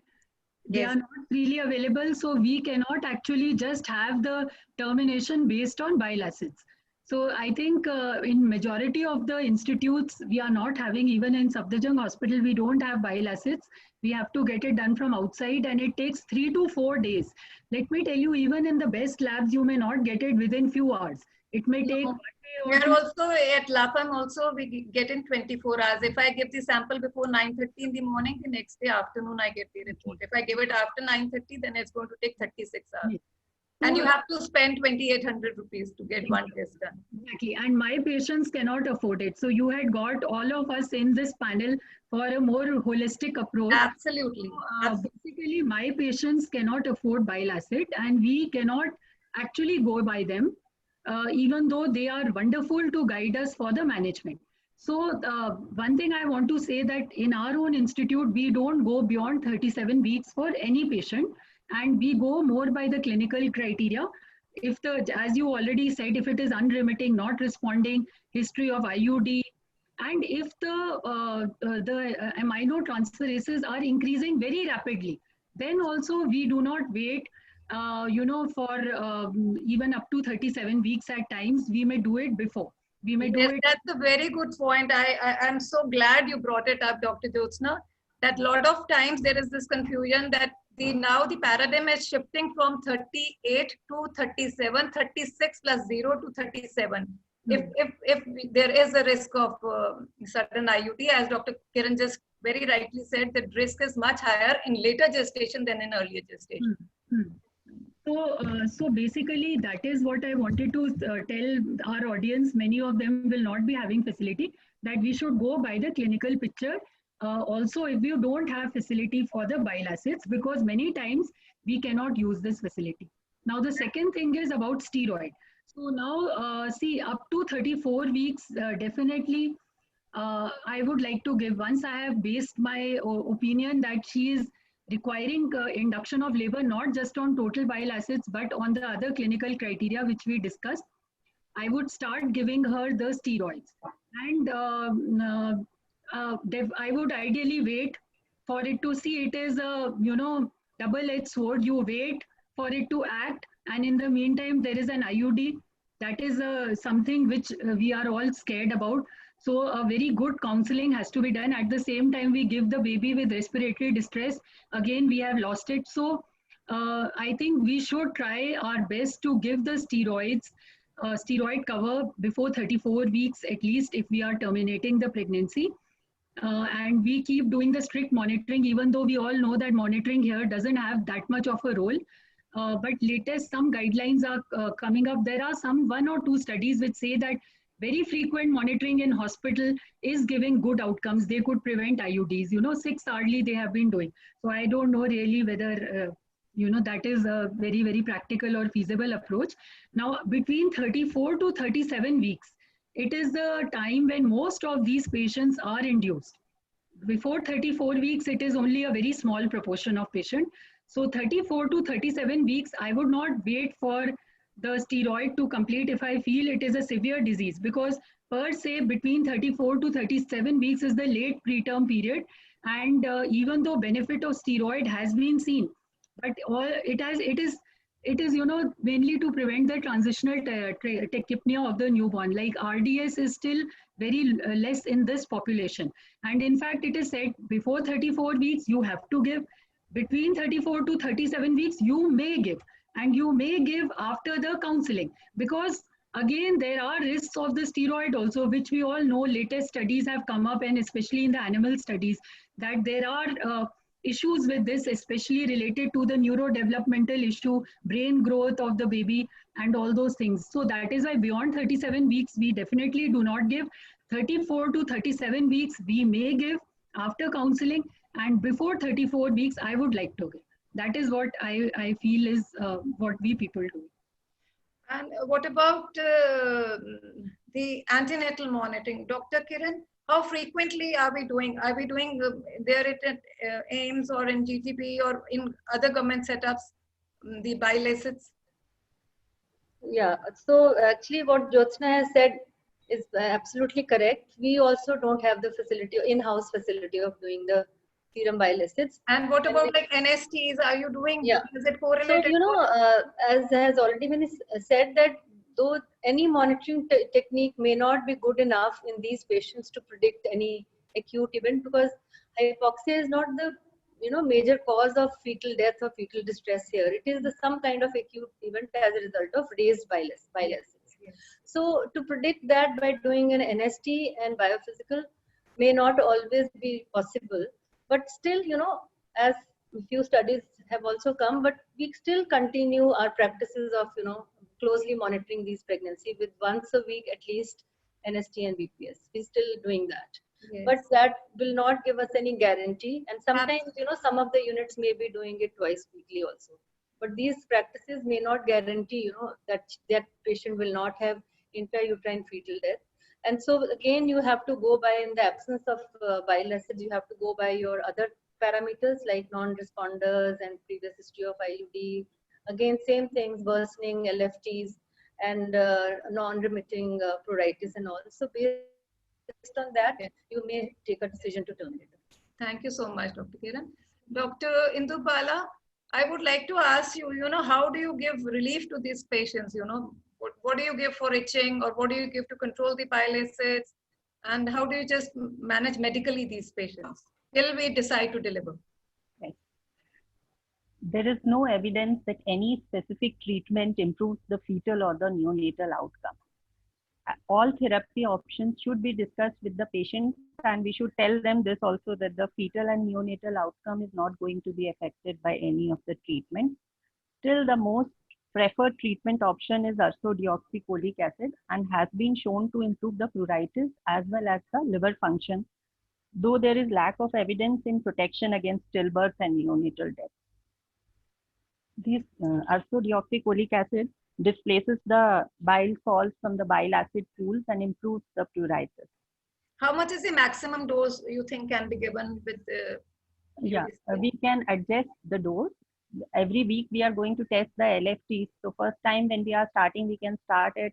They are not really available, so we cannot actually just have the termination based on bile acids. So I think in majority of the institutes, we are not having, even in Safdarjung Hospital, we don't have bile acids. We have to get it done from outside and it takes 3 to 4 days. Let me tell you, even in the best labs, you may not get it within few hours. It may take 1 day or Here also at LAPAM also we get in 24 hours. If I give the sample before 9:30 in the morning, the next day afternoon I get the report. If I give it after 9:30, then it's going to take 36 hours. And you have to spend 2,800 rupees to get one test done. Exactly. And my patients cannot afford it. So you had got all of us in this panel for a more holistic approach. Absolutely. Basically, my patients cannot afford bile acid and we cannot actually go by them. Even though they are wonderful to guide us for the management. So one thing I want to say that in our own institute, we don't go beyond 37 weeks for any patient and we go more by the clinical criteria. If as you already said, if it is unremitting, not responding, history of IUD, and if the aminotransferases are increasing very rapidly, then also we do not wait for even up to 37 weeks at times. We may do it before. We may do it. That's a very good point. I'm so glad you brought it up, Dr. Jyotsna, that a lot of times there is this confusion that now the paradigm is shifting from 38 to 37, 36 plus 0 to 37. If there is a risk of sudden IUD, as Dr. Kiran just very rightly said, the risk is much higher in later gestation than in earlier gestation. So basically that is what I wanted to tell our audience. Many of them will not be having facility, that we should go by the clinical picture. Also, if you don't have facility for the bile acids, because many times we cannot use this facility. Now the second thing is about steroid. So now see, up to 34 weeks, definitely I would like to give, once I have based my opinion that she is requiring induction of labor, not just on total bile acids, but on the other clinical criteria which we discussed, I would start giving her the steroids. And I would ideally wait for it to see. It is a, double-edged sword. You wait for it to act. And in the meantime, there is an IUD. That is something which we are all scared about. So a very good counseling has to be done. At the same time, we give the baby with respiratory distress. Again, we have lost it. So I think we should try our best to give the steroids, steroid cover before 34 weeks, at least if we are terminating the pregnancy. And we keep doing the strict monitoring, even though we all know that monitoring here doesn't have that much of a role. But latest, some guidelines are coming up. There are some 1 or 2 studies which say that very frequent monitoring in hospital is giving good outcomes. They could prevent IUDs. 6 hourly they have been doing. So I don't know really whether, that is a very, very practical or feasible approach. Now, between 34 to 37 weeks, it is the time when most of these patients are induced. Before 34 weeks, it is only a very small proportion of patients. So 34 to 37 weeks, I would not wait for the steroid to complete if I feel it is a severe disease, because per se between 34 to 37 weeks is the late preterm period. And even though benefit of steroid has been seen, but it is mainly to prevent the transitional tachypnea of the newborn. Like RDS is still very less in this population. And in fact, it is said before 34 weeks, you have to give. Between 34 to 37 weeks, you may give. and you may give after the counseling, because again there are risks of the steroid also, which we all know. Latest studies have come up, and especially in the animal studies, that there are issues with this, especially related to the neurodevelopmental issue, brain growth of the baby, and all those things. So that is why beyond 37 weeks we definitely do not give. 34 to 37 weeks we may give after counseling, and before 34 weeks I would like to give. That is what I feel is what we people do. And what about the antenatal monitoring? Dr. Kiran, how frequently are we doing? Are we doing there at AIIMS or in GTP or in other government setups, the bilicits? Yeah, so actually what Jyotsna has said is absolutely correct. We also don't have the facility, in-house facility of doing the serum bilicits. And what about like NSTs? Are you doing? Yeah. Is it correlated? So, you know, as has already been said, that though any monitoring technique may not be good enough in these patients to predict any acute event, because hypoxia is not the major cause of fetal death or fetal distress here. It is some kind of acute event as a result of raised bilis. Yes. So to predict that by doing an NST and biophysical may not always be possible. But still, as a few studies have also come, but we still continue our practices of, closely monitoring these pregnancy with once a week at least NST and BPS. We're still doing that. Yes. But that will not give us any guarantee. And sometimes, some of the units may be doing it twice weekly also. But these practices may not guarantee, that patient will not have intrauterine fetal death. And so again, you have to go by, in the absence of bile acids, you have to go by your other parameters like non-responders and previous history of IUD. Again, same things, worsening LFTs and non-remitting pruritus and all. So based on that, you may take a decision to terminate. Thank you so much, Dr. Kiran. Dr. Indu Bala, I would like to ask you, how do you give relief to these patients? What do you give for itching, or what do you give to control the bile acids? And how do you just manage medically these patients till we decide to deliver? Right. There is no evidence that any specific treatment improves the fetal or the neonatal outcome. All therapy options should be discussed with the patient, and we should tell them this also, that the fetal and neonatal outcome is not going to be affected by any of the treatment. Still, the most preferred treatment option is ursodeoxycholic acid, and has been shown to improve the pruritus as well as the liver function, though there is lack of evidence in protection against stillbirth and neonatal death. This ursodeoxycholic acid displaces the bile salts from the bile acid pools and improves the pruritus. How much is the maximum dose you think can be given with the... Yeah, we can adjust the dose. Every week we are going to test the LFTs. So first time when we are starting, we can start at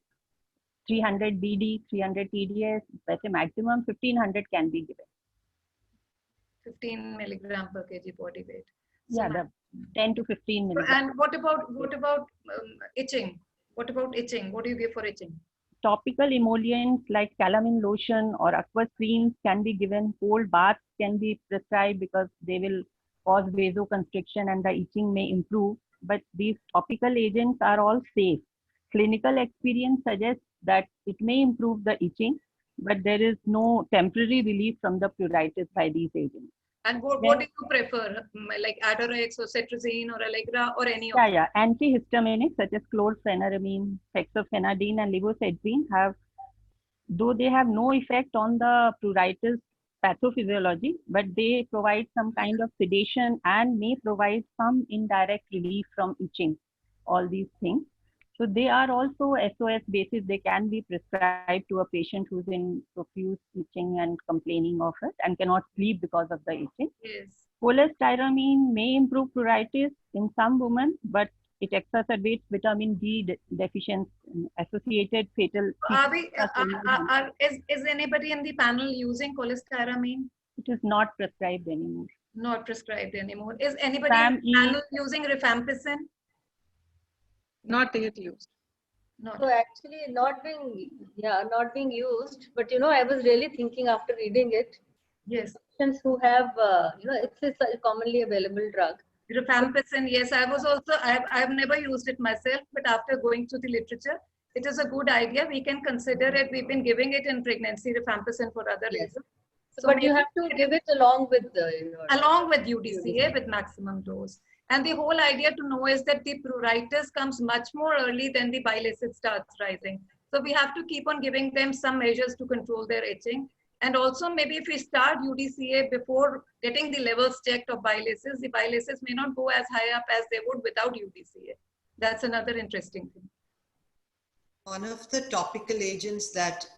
300 BD, 300 TDS, but a maximum 1500 can be given. 15 milligram per kg body weight. So yeah, the 10 to 15 milligrams. And what about itching? What about itching? What do you give for itching? Topical emollients like calamine lotion or aqueous creams can be given. Cold baths can be prescribed because they will cause vasoconstriction and the itching may improve. But these topical agents are all safe. Clinical experience suggests that it may improve the itching, but there is no temporary relief from the pruritus by these agents. And what do you prefer, like Atorex or Cetirizine or Allegra or any of them? Yeah. Antihistaminics such as chlorpheniramine, fexofenadine and levocetirizine have, though they have no effect on the pruritus pathophysiology, but they provide some kind of sedation and may provide some indirect relief from itching, all these things. So they are also SOS basis. They can be prescribed to a patient who's in profuse itching and complaining of it and cannot sleep because of the itching. Yes. Cholestyramine may improve pruritus in some women, but it exacerbates vitamin D deficiency associated fatal. Is anybody in the panel using cholestyramine? It is not prescribed anymore. Not prescribed anymore. Is anybody in the panel using rifampicin? Not yet used. So actually not being used, but I was really thinking after reading it. Yes. Patients who have, it's a commonly available drug. Rifampicin, yes, I've never used it myself, but after going through the literature, it is a good idea. We can consider it. We've been giving it in pregnancy, rifampicin for other reasons. So but you have to give it along with UDCA with maximum dose. And the whole idea to know is that the pruritus comes much more early than the bile acid starts rising. So we have to keep on giving them some measures to control their itching. And also maybe if we start UDCA before getting the levels checked of bile acids, the bile acids may not go as high up as they would without UDCA. That's another interesting thing. One of the topical agents that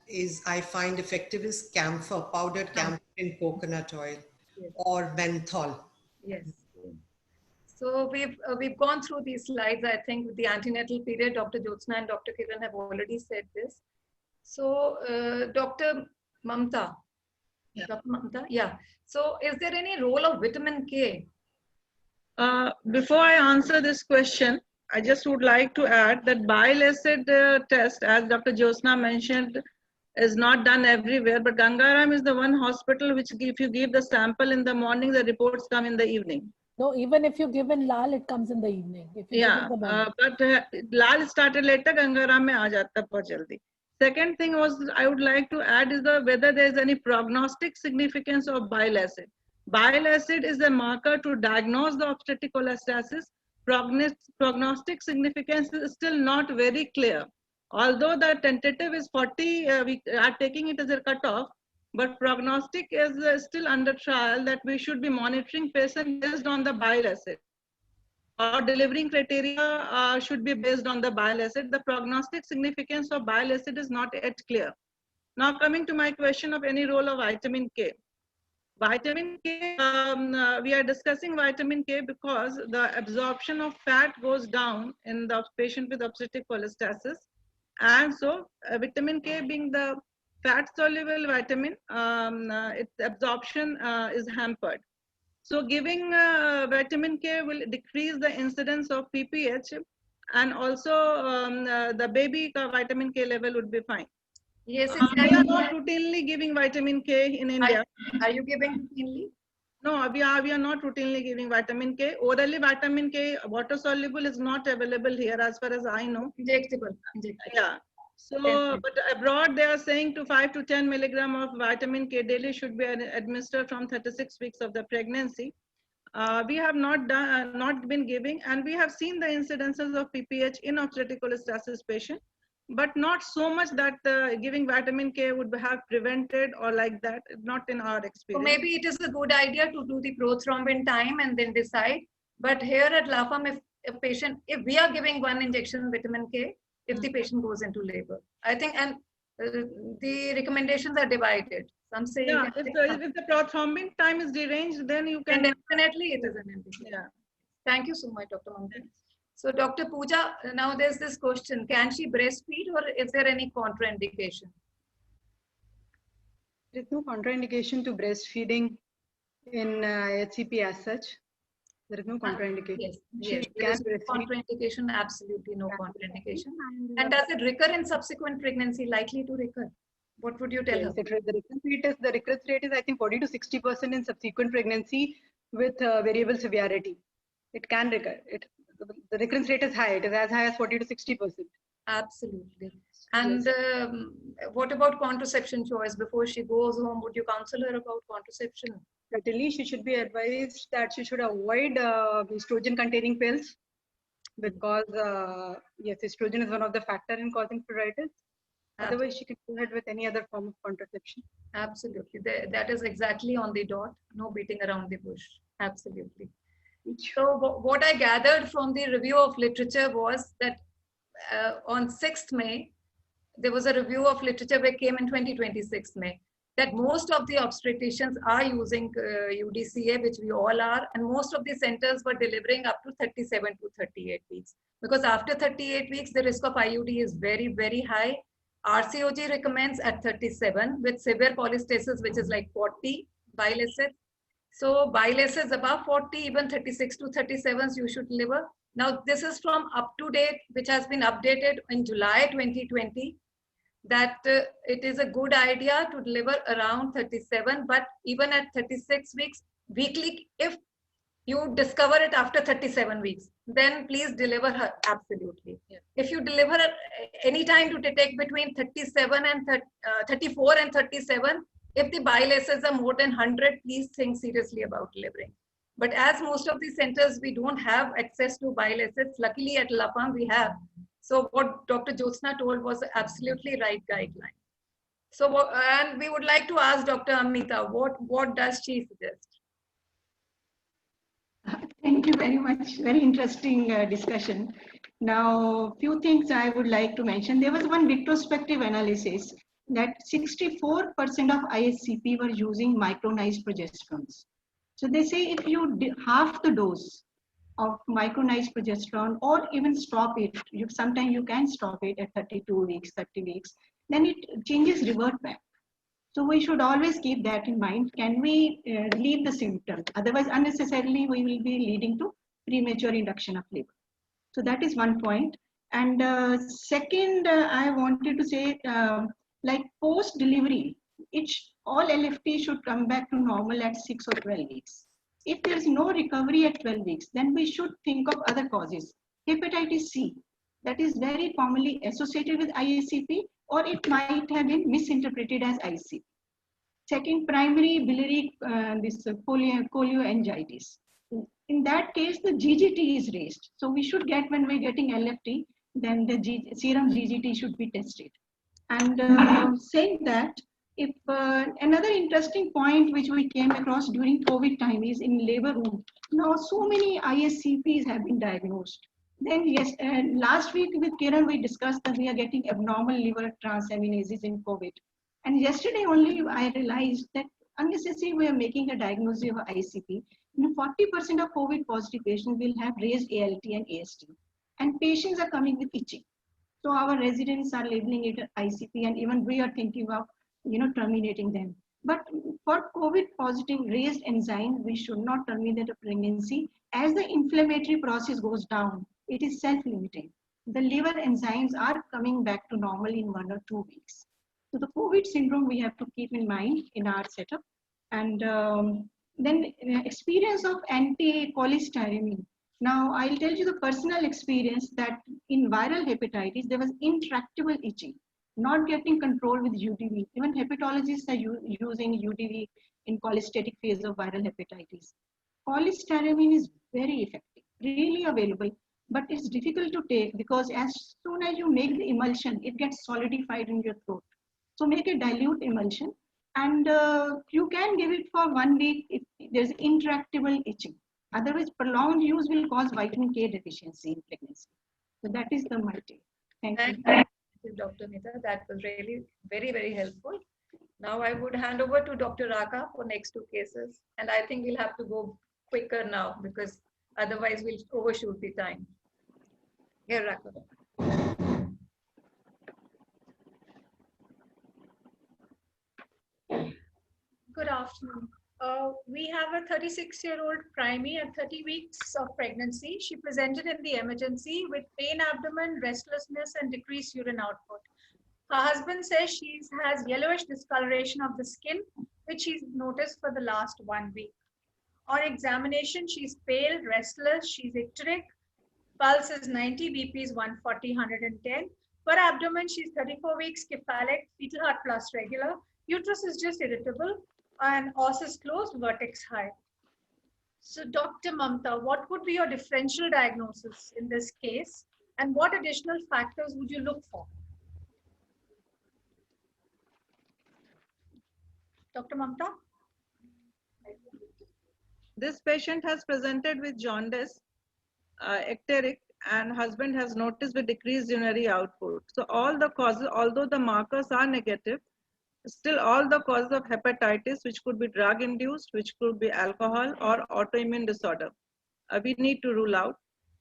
I find effective is camphor, powdered camphor in coconut oil, yes, or menthol. Yes. So we've gone through these slides. I think with the antenatal period, Dr. Jyotsna and Dr. Kiran have already said this. So Dr. Mamta. Yeah. Dr. Mamta, yeah. So is there any role of vitamin K? Before I answer this question, I just would like to add that bile acid test, as Dr. Jyotsna mentioned, is not done everywhere, but Gangaram is the one hospital which if you give the sample in the morning, the reports come in the evening. No, even if you give in Lal, it comes in the evening. If you but Lal started later, Gangaram mein aa jata bahut jaldi. Second thing was I would like to add is whether there is any prognostic significance of bile acid. Bile acid is a marker to diagnose the obstetric cholestasis. Prognostic significance is still not very clear. Although the tentative is 40, we are taking it as a cutoff, but prognostic is still under trial that we should be monitoring patient based on the bile acid. Our delivering criteria should be based on the bile acid. The prognostic significance of bile acid is not yet clear. Now coming to my question of any role of vitamin K. Vitamin K, we are discussing vitamin K because the absorption of fat goes down in the patient with obstetric cholestasis. And so vitamin K being the fat soluble vitamin, its absorption is hampered. So giving vitamin K will decrease the incidence of PPH, and also the baby vitamin K level would be fine. Yes, we are not routinely giving vitamin K in India. Are you giving routinely? No, we are not routinely giving vitamin K. Orally vitamin K, water soluble, is not available here as far as I know. Injectable. Yeah. So, but abroad they are saying 5 to 10 milligram of vitamin K daily should be administered from 36 weeks of the pregnancy. We have not been giving, and we have seen the incidences of PPH in obstetric cholestasis patient, but not so much that giving vitamin K would have prevented or like that, not in our experience. So maybe it is a good idea to do the prothrombin time and then decide. But here at LAFAM, if we are giving one injection vitamin K, if the patient goes into labor, I think, and the recommendations are divided. Some say if the prothrombin time is deranged, then you can. And definitely it is an indication. Yeah. Thank you so much, Dr. Mamta. So Dr. Pooja, now there's this question, can she breastfeed or is there any contraindication? There is no contraindication to breastfeeding in HCP as such. There is no contraindication. Yes, there is contraindication, absolutely no contraindication. And does it recur in subsequent pregnancy, likely to recur? What would you tell her? The recurrence rate is I think 40 to 60% in subsequent pregnancy with variable severity. It can recur. The recurrence rate is high. It is as high as 40 to 60%. Absolutely. And what about contraception choice? Before she goes home, would you counsel her about contraception? Certainly, she should be advised that she should avoid estrogen containing pills because yes, estrogen is one of the factors in causing pruritus. Otherwise, she can go ahead with any other form of contraception. Absolutely. That is exactly on the dot. No beating around the bush. Absolutely. So what I gathered from the review of literature was that on 6th May, there was a review of literature that came in 2026 May, that most of the obstetricians are using UDCA, which we all are, and most of the centers were delivering up to 37 to 38 weeks. Because after 38 weeks, the risk of IUD is very, very high. RCOG recommends at 37 with severe polystasis, which is like 40 bile acids. So bile acids above 40, even 36 to 37, you should deliver. Now this is from up to date, which has been updated in July 2020, that it is a good idea to deliver around 37, but even at 36 weeks, weekly, if You discover it after 37 weeks. Then please deliver her absolutely. Yeah. If you deliver any time to detect between 37 and 34 and 37, if the bile acids are more than 100, please think seriously about delivering. But as most of the centers, we don't have access to bile acids. Luckily at Lapang we have. So what Dr. Jyotsna told was absolutely right guideline. So, and we would like to ask Dr. Amita, what does she suggest? Thank you very much. Very interesting discussion. Now, few things I would like to mention. There was one retrospective analysis that 64% of ISCP were using micronized progesterones. So they say if you half the dose of micronized progesterone or even stop it, sometimes you can stop it at 32 weeks, 30 weeks, then it changes revert back. So we should always keep that in mind. Can we relieve the symptom? Otherwise, unnecessarily, we will be leading to premature induction of labor. So that is one point. And second, I wanted to say, like post-delivery, all LFT should come back to normal at 6 or 12 weeks. If there is no recovery at 12 weeks, then we should think of other causes. Hepatitis C, that is very commonly associated with ISCP, or it might have been misinterpreted as IC. Second, primary biliary cholangioangiitis. In that case, the GGT is raised. So we should get, when we're getting LFT, then the serum GGT should be tested. And saying that, if another interesting point which we came across during COVID time is in labor room. Now, so many ISCPs have been diagnosed. Then yes, last week with Kiran, we discussed that we are getting abnormal liver transaminases in COVID. And yesterday only I realized that unnecessarily we are making a diagnosis of ICP. 40% of COVID positive patients will have raised ALT and AST. And patients are coming with itching. So our residents are labeling it ICP, and even we are thinking of terminating them. But for COVID positive raised enzyme, we should not terminate a pregnancy. As the inflammatory process goes down, it is self-limiting. The liver enzymes are coming back to normal in 1 or 2 weeks. So the COVID syndrome we have to keep in mind in our setup. And then experience of anti-cholestyramine. Now I'll tell you the personal experience that in viral hepatitis, there was intractable itching, not getting control with UDV. Even hepatologists are using UDV in cholestatic phase of viral hepatitis. Cholestyramine is very effective, really available, but it's difficult to take because as soon as you make the emulsion, it gets solidified in your throat. So make a dilute emulsion, and you can give it for 1 week if there's intractable itching. Otherwise, prolonged use will cause vitamin K deficiency in pregnancy. So that is the multi. Thank you, Dr. Mita. That was really very, very helpful. Now I would hand over to Dr. Raka for next 2 cases. And I think we'll have to go quicker now because otherwise we'll overshoot the time. Here, Raka. Good afternoon. We have a 36-year-old primey at 30 weeks of pregnancy. She presented in the emergency with pain abdomen, restlessness, and decreased urine output. Her husband says she has yellowish discoloration of the skin, which he's noticed for the last 1 week. On examination, she's pale, restless, she's icteric. Pulse is 90, BP is 140, 110. Per abdomen, she's 34 weeks, cephalic, fetal heart plus regular. Uterus is just irritable, and os is closed, vertex high. So Dr. Mamta, what would be your differential diagnosis in this case? And what additional factors would you look for? Dr. Mamta? This patient has presented with jaundice, icteric, and husband has noticed with decreased urinary output. So all the causes, although the markers are negative, still all the causes of hepatitis, which could be drug induced, which could be alcohol or autoimmune disorder, we need to rule out.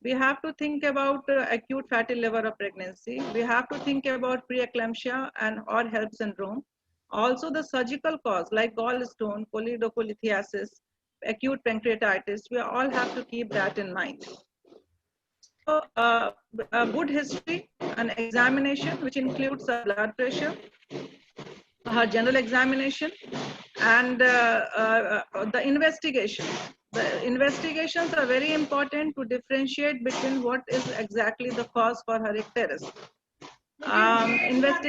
We have to think about acute fatty liver of pregnancy. We have to think about preeclampsia and or HELLP syndrome. Also the surgical cause like gallstone, choledocholithiasis, acute pancreatitis, we all have to keep that in mind. So a good history, an examination which includes blood pressure, her general examination, and the investigation. The investigations are very important to differentiate between what is exactly the cause for her icterus. Risk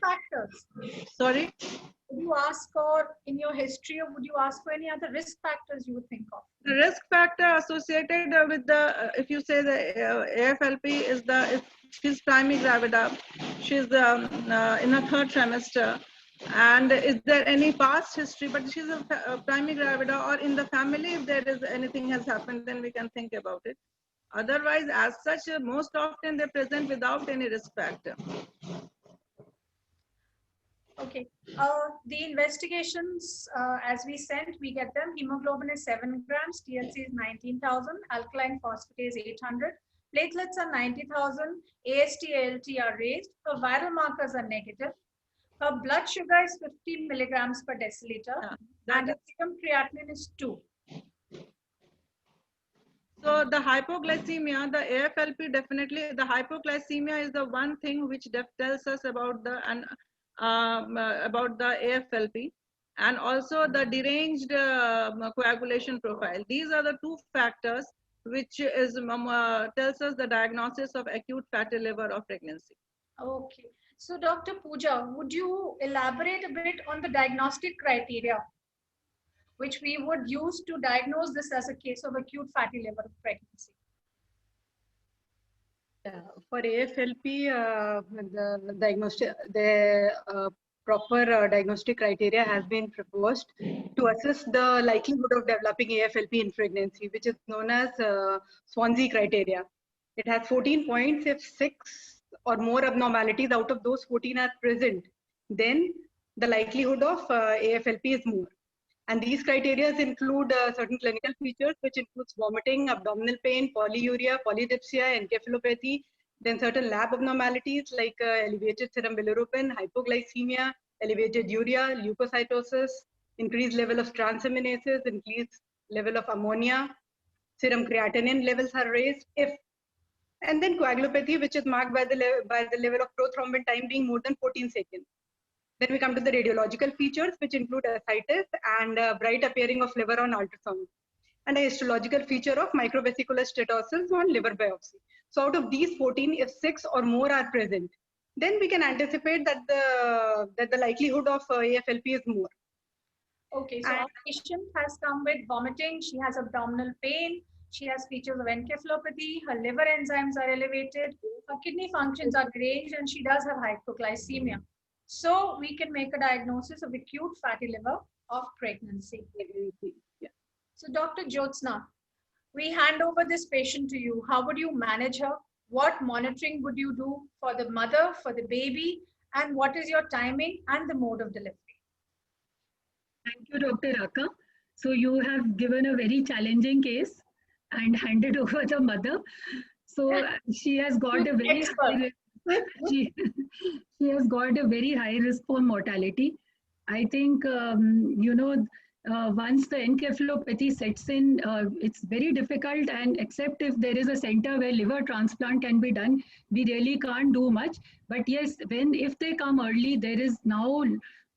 factors. Sorry? Would you ask for, in your history, or would you ask for any other risk factors you would think of? The risk factor associated with the, if you say the AFLP is if she's primigravida, she's in her third trimester, and is there any past history, but she's a primigravida, or in the family, if there is anything has happened, then we can think about it. Otherwise, as such, most often they present without any risk factor. Okay. The investigations, as we sent, we get them. Hemoglobin is 7 grams, TLC is 19,000, alkaline phosphatase 800, platelets are 90,000, AST, ALT are raised, her viral markers are negative, her blood sugar is 50 milligrams per deciliter, and her serum creatinine is 2. So the hypoglycemia, the AFLP definitely, the hypoglycemia is the one thing which tells us about the AFLP, and also the deranged coagulation profile. These are the two factors which is tells us the diagnosis of acute fatty liver of pregnancy. Okay. So Dr. Pooja, would you elaborate a bit on the diagnostic criteria which we would use to diagnose this as a case of acute fatty liver of pregnancy? For AFLP, the proper diagnostic criteria has been proposed to assess the likelihood of developing AFLP in pregnancy, which is known as Swansea criteria. It has 14 points. If 6 or more abnormalities out of those 14 are present, then the likelihood of AFLP is more. And these criteria include certain clinical features, which includes vomiting, abdominal pain, polyuria, polydipsia, encephalopathy, then certain lab abnormalities like elevated serum bilirubin, hypoglycemia, elevated urea, leukocytosis, increased level of transaminases, increased level of ammonia, serum creatinine levels are raised, and then coagulopathy, which is marked by the level of prothrombin time being more than 14 seconds. Then we come to the radiological features, which include ascites and bright appearing of liver on ultrasound, and a histological feature of microvesicular steatosis on liver biopsy. So out of these 14, if 6 or more are present, then we can anticipate that the likelihood of AFLP is more. Okay, so our patient has come with vomiting, she has abdominal pain, she has features of encephalopathy, her liver enzymes are elevated, her kidney functions are deranged, and she does have hypoglycemia. So we can make a diagnosis of acute fatty liver of pregnancy. Yeah. So Dr. Jyotsna, we hand over this patient to you. How would you manage her? What monitoring would you do for the mother, for the baby, and what is your timing and the mode of delivery? Thank you, Dr. Raka. So you have given a very challenging case and handed over the mother. So she has got a very she has got a very high risk for mortality. I think, once the encephalopathy sets in, it's very difficult, and except if there is a center where liver transplant can be done, we really can't do much. But yes, if they come early, there is now,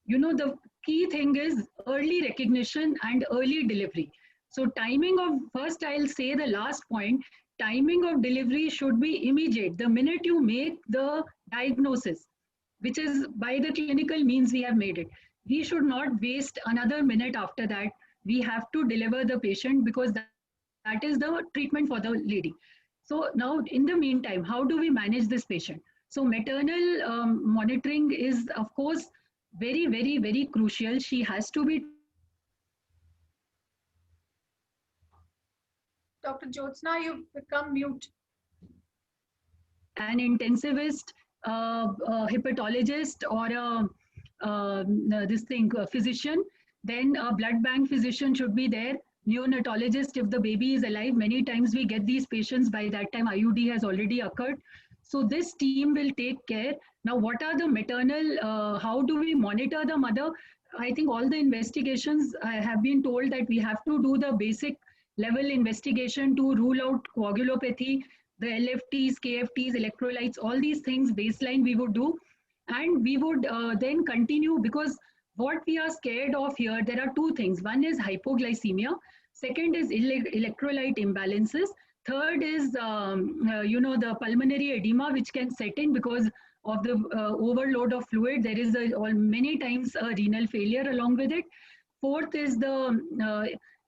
the key thing is early recognition and early delivery. So timing of, first I'll say the last point, timing of delivery should be immediate. The minute you make the diagnosis, which is by the clinical means we have made it, we should not waste another minute after that. We have to deliver the patient, because that is the treatment for the lady. So now in the meantime, how do we manage this patient? So maternal monitoring is of course very, very, very crucial. She has to be. Dr. Jyotsna, you've become mute. An intensivist, hepatologist, or a physician. Then a blood bank physician should be there. Neonatologist, if the baby is alive. Many times we get these patients, by that time IUD has already occurred. So this team will take care. Now, what are the maternal, how do we monitor the mother? I think all the investigations have been told that we have to do the basic level investigation to rule out coagulopathy, the LFTs, KFTs, electrolytes, all these things baseline we would do. And we would then continue, because what we are scared of here, there are two things. One is hypoglycemia. Second is electrolyte imbalances. Third is, the pulmonary edema, which can set in because of the overload of fluid. There is many times a renal failure along with it. Fourth is the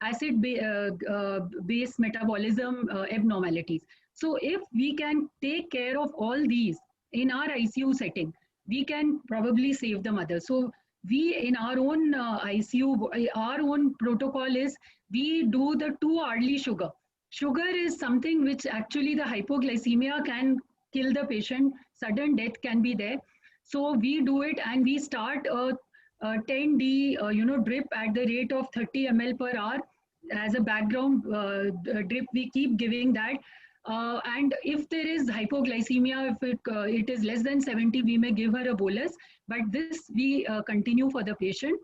acid-base metabolism abnormalities. So if we can take care of all these in our ICU setting, we can probably save the mother. So we in our own ICU, our own protocol is we do the 2-hourly sugar. Sugar is something which actually the hypoglycemia can kill the patient, sudden death can be there. So we do it and we start a 10D drip at the rate of 30 ml per hour as a background drip. We keep giving that. And if there is hypoglycemia, if it is less than 70, we may give her a bolus, but this we continue for the patient.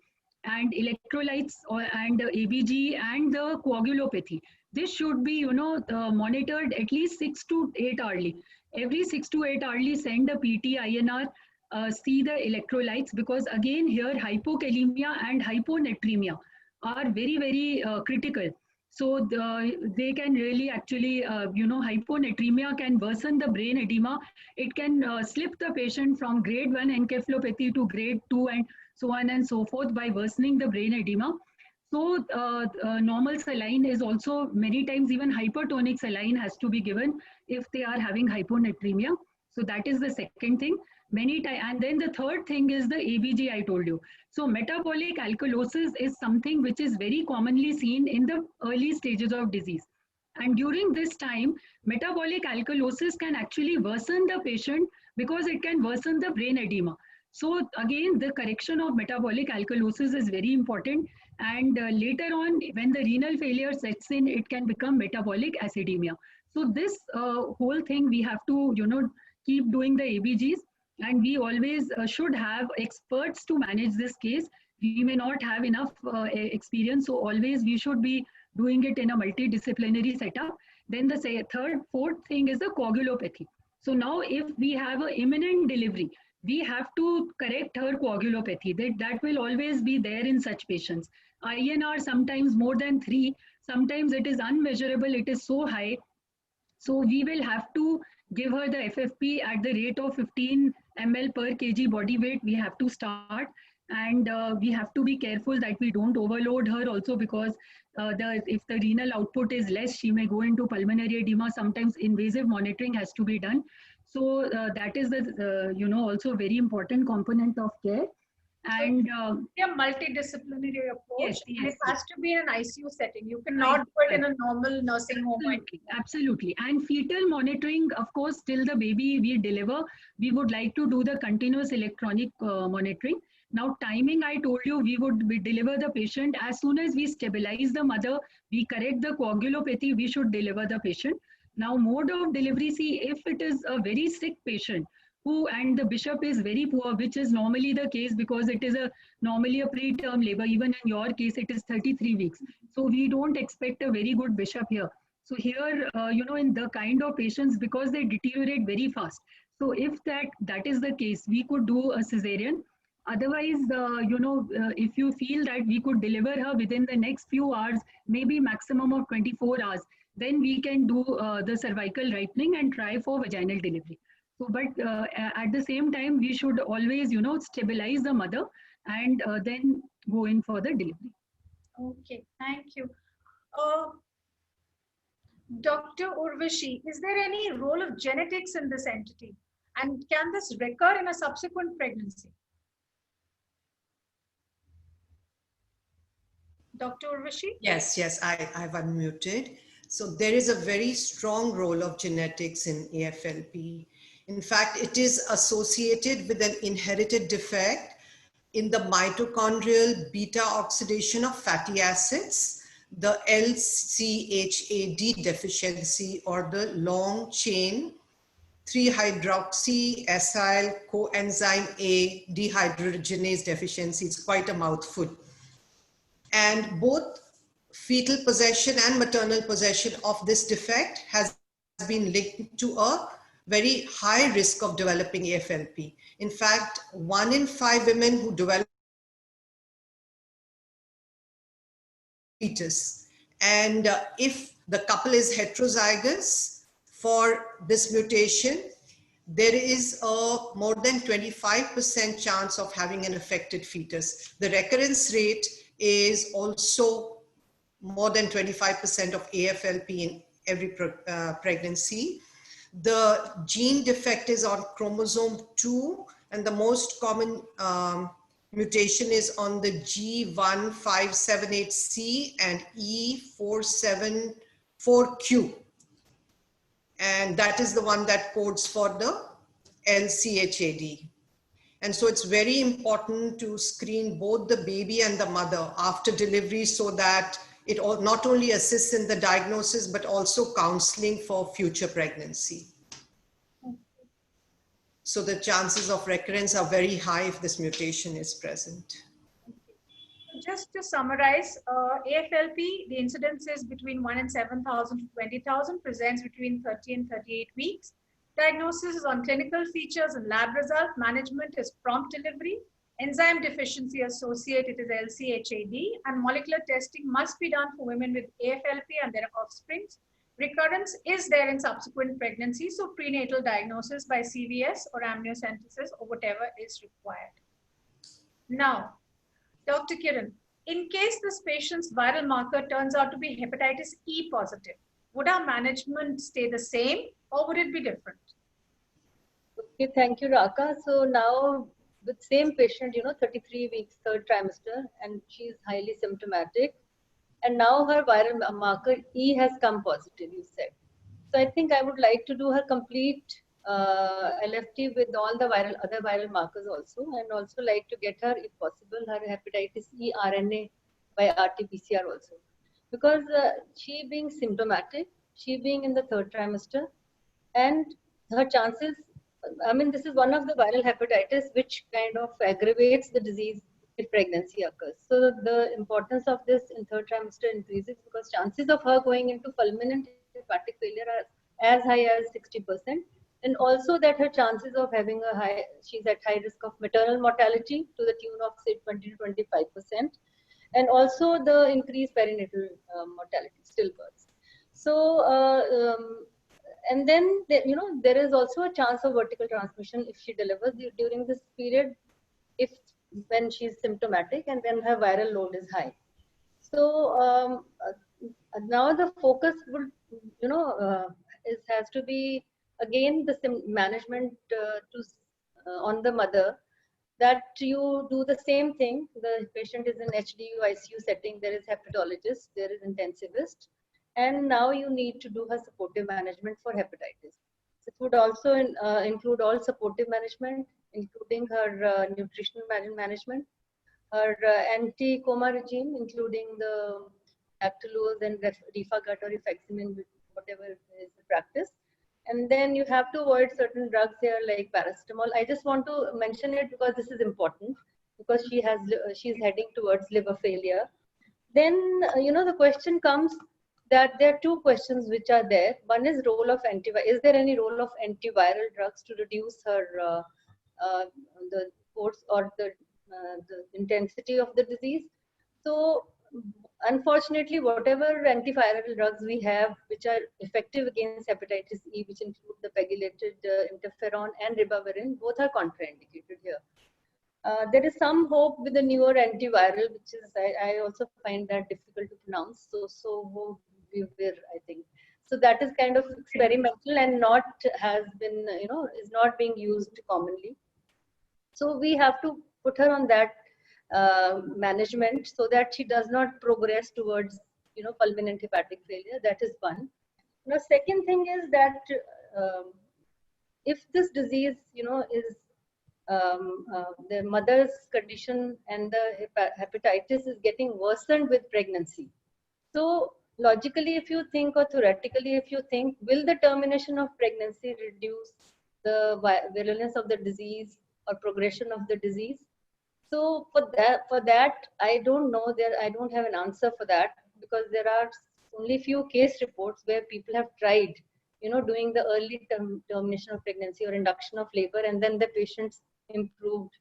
And electrolytes and ABG and the coagulopathy, this should be monitored at least 6 to 8 hourly. Every 6 to 8 hourly send a PT INR, see the electrolytes, because again here hypokalemia and hyponatremia are very, very critical. So they can really actually, hyponatremia can worsen the brain edema. It can slip the patient from grade 1 encephalopathy to grade 2 and so on and so forth by worsening the brain edema. So normal saline is also many times even hypertonic saline has to be given if they are having hyponatremia. So that is the second thing. Many times, and then the third thing is the ABG I told you. So metabolic alkalosis is something which is very commonly seen in the early stages of disease. And during this time, metabolic alkalosis can actually worsen the patient because it can worsen the brain edema. So again, the correction of metabolic alkalosis is very important. And later on, when the renal failure sets in, it can become metabolic acidemia. So this whole thing we have to, keep doing the ABGs. And we always should have experts to manage this case. We may not have enough experience, so always we should be doing it in a multidisciplinary setup. Then the fourth thing is the coagulopathy. So now if we have an imminent delivery, we have to correct her coagulopathy. That will always be there in such patients. INR sometimes more than 3, sometimes it is unmeasurable, it is so high. So we will have to give her the FFP at the rate of 15 ml per kg body weight. We have to start, and we have to be careful that we don't overload her also, because if the renal output is less, she may go into pulmonary edema. Sometimes invasive monitoring has to be done. So that is the also very important component of care. And a multidisciplinary approach. Yes. It has to be in an ICU setting. You cannot do it in a normal nursing home. Absolutely. And fetal monitoring, of course, till the baby we deliver, we would like to do the continuous electronic monitoring. Now, timing, I told you, we deliver the patient as soon as we stabilize the mother, we correct the coagulopathy, we should deliver the patient. Now, mode of delivery, see, if it is a very sick patient, and the bishop is very poor, which is normally the case because it is normally a preterm labor. Even in your case, it is 33 weeks. So we don't expect a very good bishop here. So here, in the kind of patients, because they deteriorate very fast. So if that is the case, we could do a cesarean. Otherwise, if you feel that we could deliver her within the next few hours, maybe maximum of 24 hours, then we can do the cervical rightening and try for vaginal delivery. So, but at the same time, we should always, stabilize the mother and then go in for the delivery. Okay, thank you. Dr. Urvashi, is there any role of genetics in this entity? And can this recur in a subsequent pregnancy? Dr. Urvashi? Yes, I've unmuted. So there is a very strong role of genetics in AFLP. In fact, it is associated with an inherited defect in the mitochondrial beta oxidation of fatty acids, the LCHAD deficiency, or the long chain 3-hydroxy-acyl coenzyme A dehydrogenase deficiency. It's quite a mouthful. And both fetal possession and maternal possession of this defect has been linked to a very high risk of developing AFLP. In fact, 1 in 5 women who develop fetus, And if the couple is heterozygous for this mutation, there is a more than 25% chance of having an affected fetus. The recurrence rate is also more than 25% of AFLP in every pregnancy. The gene defect is on chromosome 2, and the most common mutation is on the G1578C and E474Q. And that is the one that codes for the LCHAD. And so it's very important to screen both the baby and the mother after delivery so that it not only assists in the diagnosis, but also counseling for future pregnancy. So the chances of recurrence are very high if this mutation is present. Just to summarize, AFLP, the incidence is between 1 in 7,000 to 20,000, presents between 30 and 38 weeks. Diagnosis is on clinical features and lab result. Management is prompt delivery. Enzyme deficiency associated is LCHAD, and molecular testing must be done for women with AFLP and their offsprings. Recurrence is there in subsequent pregnancy, so prenatal diagnosis by CVS or amniocentesis or whatever is required. Now, Dr. Kiran, in case this patient's viral marker turns out to be hepatitis E positive, would our management stay the same or would it be different? Okay, thank you, Raka. So now with same patient, 33 weeks, third trimester, and she's highly symptomatic. And now her viral marker E has come positive, you said. So I think I would like to do her complete LFT with all the other viral markers also, and also like to get her, if possible, her hepatitis E RNA by RT-PCR also. Because she being symptomatic, she being in the third trimester, and her chances, I mean, this is one of the viral hepatitis which kind of aggravates the disease if pregnancy occurs. So the importance of this in third trimester increases because chances of her going into fulminant hepatic failure are as high as 60%. And also that her chances of having she's at high risk of maternal mortality to the tune of say 20 to 25%. And also the increased perinatal mortality, stillbirths. So, and then, there is also a chance of vertical transmission if she delivers during this period, when she's symptomatic and when her viral load is high. So now the focus would, has to be again the management on the mother, that you do the same thing. The patient is in HDU ICU setting, there is hepatologist, there is intensivist, and now you need to do her supportive management for hepatitis. It would also include all supportive management, including her nutritional management, her anti-coma regime, including the Actilose and Rifagat or Rifaximin, whatever is the practice. And then you have to avoid certain drugs here like paracetamol. I just want to mention it because this is important, because she's heading towards liver failure. Then, the question comes that there are two questions which are there. One is role of is there any role of antiviral drugs to reduce her the course or the intensity of the disease? So unfortunately, whatever antiviral drugs we have which are effective against hepatitis E, which include the pegylated interferon and ribavirin, both are contraindicated here. There is some hope with the newer antiviral, which is I also find that difficult to pronounce. So I think. So that is kind of experimental and not has been, is not being used commonly. So we have to put her on that management so that she does not progress towards, fulminant hepatic failure. That is one. Now, second thing is that if this disease, is the mother's condition and the hepatitis is getting worsened with pregnancy. So logically, if you think, or theoretically, if you think, will the termination of pregnancy reduce the virulence of the disease or progression of the disease? So for that, I don't know. I don't have an answer for that, because there are only few case reports where people have tried, doing the early termination of pregnancy or induction of labor, and then the patients improved,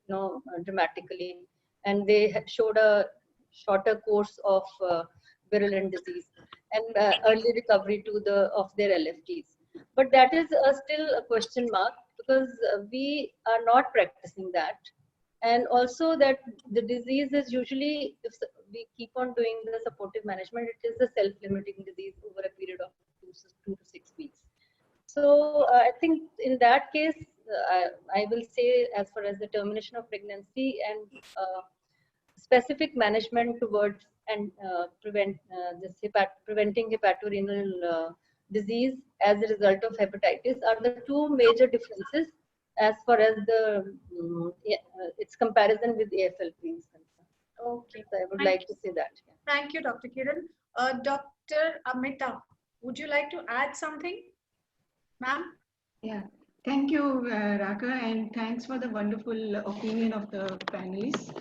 dramatically, and they showed a shorter course of virulent disease and early recovery of their LFTs. But that is still a question mark, because we are not practicing that. And also that the disease is usually, if we keep on doing the supportive management, it is a self-limiting disease over a period of 2 to 6 weeks. So I think in that case, I will say, as far as the termination of pregnancy and specific management towards and preventing hepatorenal disease as a result of hepatitis are the two major differences as far as the its comparison with AFLP is concerned. Okay. So I would like to say that. Thank you, Dr. Kiran. Dr. Amita, would you like to add something, ma'am? Yeah, thank you, Raka, and thanks for the wonderful opinion of the panelists.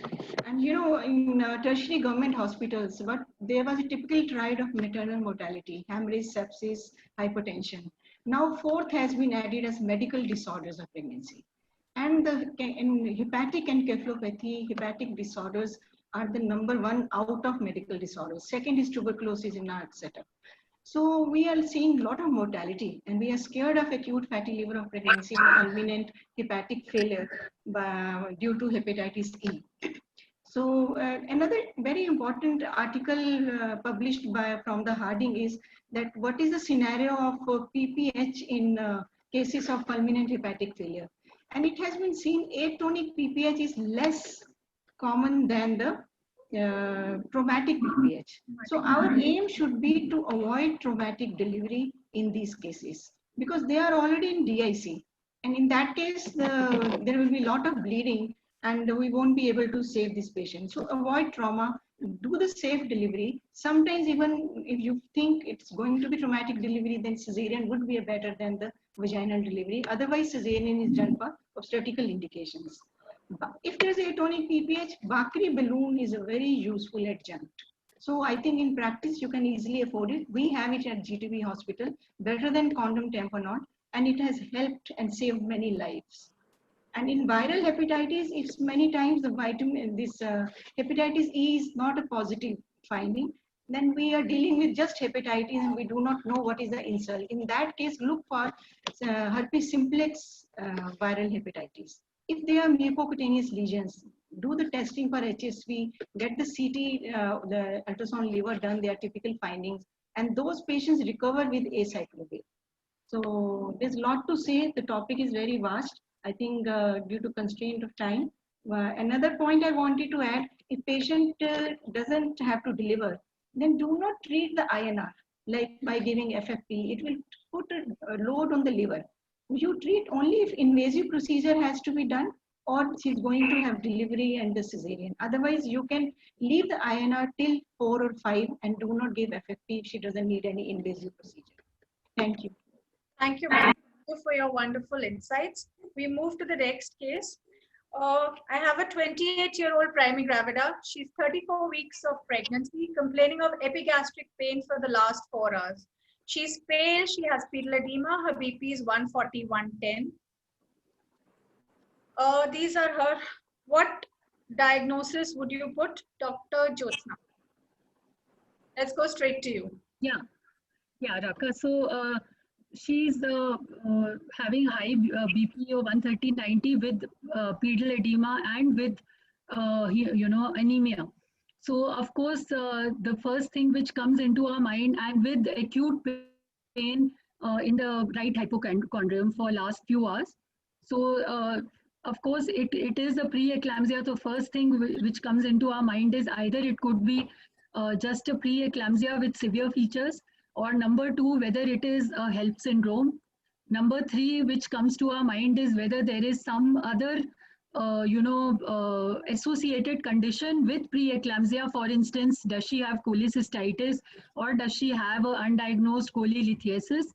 And you know, in tertiary government hospitals, but there was a typical triad of maternal mortality: hemorrhage, sepsis, hypertension. Now, fourth has been added as medical disorders of pregnancy. And in hepatic encephalopathy, hepatic disorders are the #1 out of medical disorders. Second is tuberculosis in our setup. So we are seeing a lot of mortality, and we are scared of acute fatty liver of pregnancy and fulminant hepatic failure due to hepatitis E. So another very important article published from the Harding is that what is the scenario of PPH in cases of fulminant hepatic failure. And it has been seen atonic PPH is less common than the traumatic PPH. So our aim should be to avoid traumatic delivery in these cases, because they are already in DIC. And in that case, there will be a lot of bleeding and we won't be able to save this patient. So avoid trauma, do the safe delivery. Sometimes even if you think it's going to be traumatic delivery, then cesarean would be better than the vaginal delivery. Otherwise, cesarean is done for obstetrical indications. If there's atonic PPH, Bakri balloon is a very useful adjunct. So I think in practice, you can easily afford it. We have it at GTB hospital, better than condom tamponade, and it has helped and saved many lives. And in viral hepatitis, it's many times the hepatitis E is not a positive finding. Then we are dealing with just hepatitis and we do not know what is the insult. In that case, look for herpes simplex viral hepatitis. If they are mucocutaneous lesions, do the testing for HSV, get the CT, the ultrasound liver done, their typical findings, and those patients recover with acyclovir. So there's a lot to say. The topic is very vast. I think due to constraint of time. Another point I wanted to add, if patient doesn't have to deliver, then do not treat the INR like by giving FFP. It will put a load on the liver. You treat only if invasive procedure has to be done or she's going to have delivery and the cesarean. Otherwise, you can leave the INR till 4 or 5 and do not give FFP if she doesn't need any invasive procedure. Thank you. Thank you very much for your wonderful insights. We move to the next case. I have a 28-year-old primary gravida. She's 34 weeks of pregnancy, complaining of epigastric pain for the last 4 hours. She's pale, she has pedal edema, her BP is 140, 110. These are her. What diagnosis would you put, Dr. Jyotsna? Let's go straight to you. Yeah, Raka. So she's having high BP of 130/90 with pedal edema and with anemia. So of course, the first thing which comes into our mind, and with acute pain in the right hypochondrium for last few hours. So of course, it is a preeclampsia. The first thing which comes into our mind is either it could be just a preeclampsia with severe features, or number 2, whether it is a HELLP syndrome. Number 3, which comes to our mind, is whether there is some other associated condition with preeclampsia. For instance, does she have cholecystitis, or does she have an undiagnosed cholelithiasis?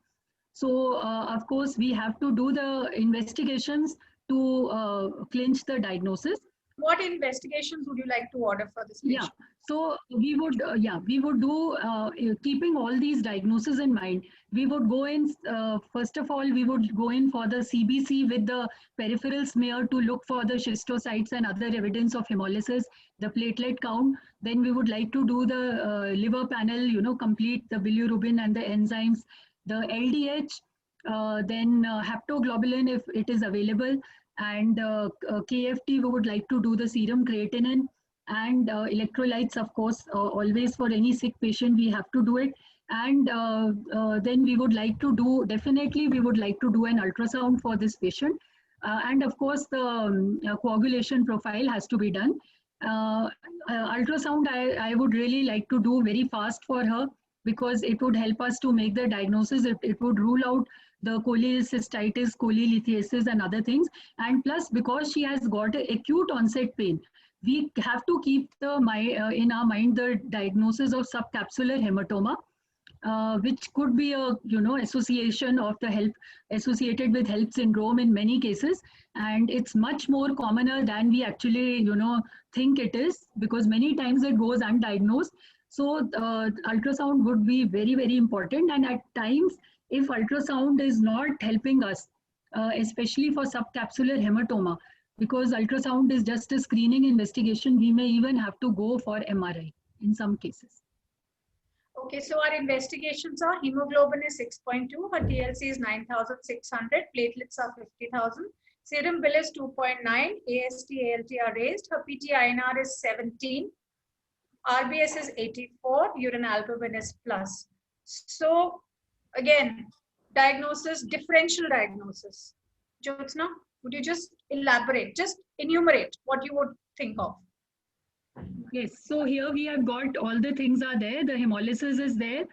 So of course, we have to do the investigations to clinch the diagnosis. what investigations would you like to order for this patient? Yeah, so we would do, keeping all these diagnoses in mind, we would go in, first of all, we would go in for the CBC with the peripheral smear to look for the schistocytes and other evidence of hemolysis, the platelet count. Then we would like to do the liver panel, complete the bilirubin and the enzymes, the LDH, then haptoglobulin if it is available, and KFT, we would like to do the serum creatinine, and electrolytes, of course, always for any sick patient we have to do it. And then we would like to do, definitely we would like to do an ultrasound for this patient, and of course the coagulation profile has to be done. Ultrasound I would really like to do very fast for her, because it would help us to make the diagnosis. It would rule out the cholecystitis, cholelithiasis and other things. And plus, because she has got acute onset pain, we have to keep in our mind the diagnosis of subcapsular hematoma, which could be a association of the HELLP, associated with HELLP syndrome in many cases, and it's much more commoner than we actually think it is, because many times it goes undiagnosed. So ultrasound would be very, very important. And at times, if ultrasound is not helping us, especially for subcapsular hematoma, because ultrasound is just a screening investigation, we may even have to go for MRI in some cases. Okay, so our investigations are hemoglobin is 6.2, her TLC is 9,600, platelets are 50,000, serum bill is 2.9, AST, ALT are raised, her PT-INR is 17, RBS is 84, urine albumin is plus. So again, diagnosis, differential diagnosis. Jyotsna, would you just elaborate, just enumerate what you would think of? Yes, so here we have got all the things are there. The hemolysis is there.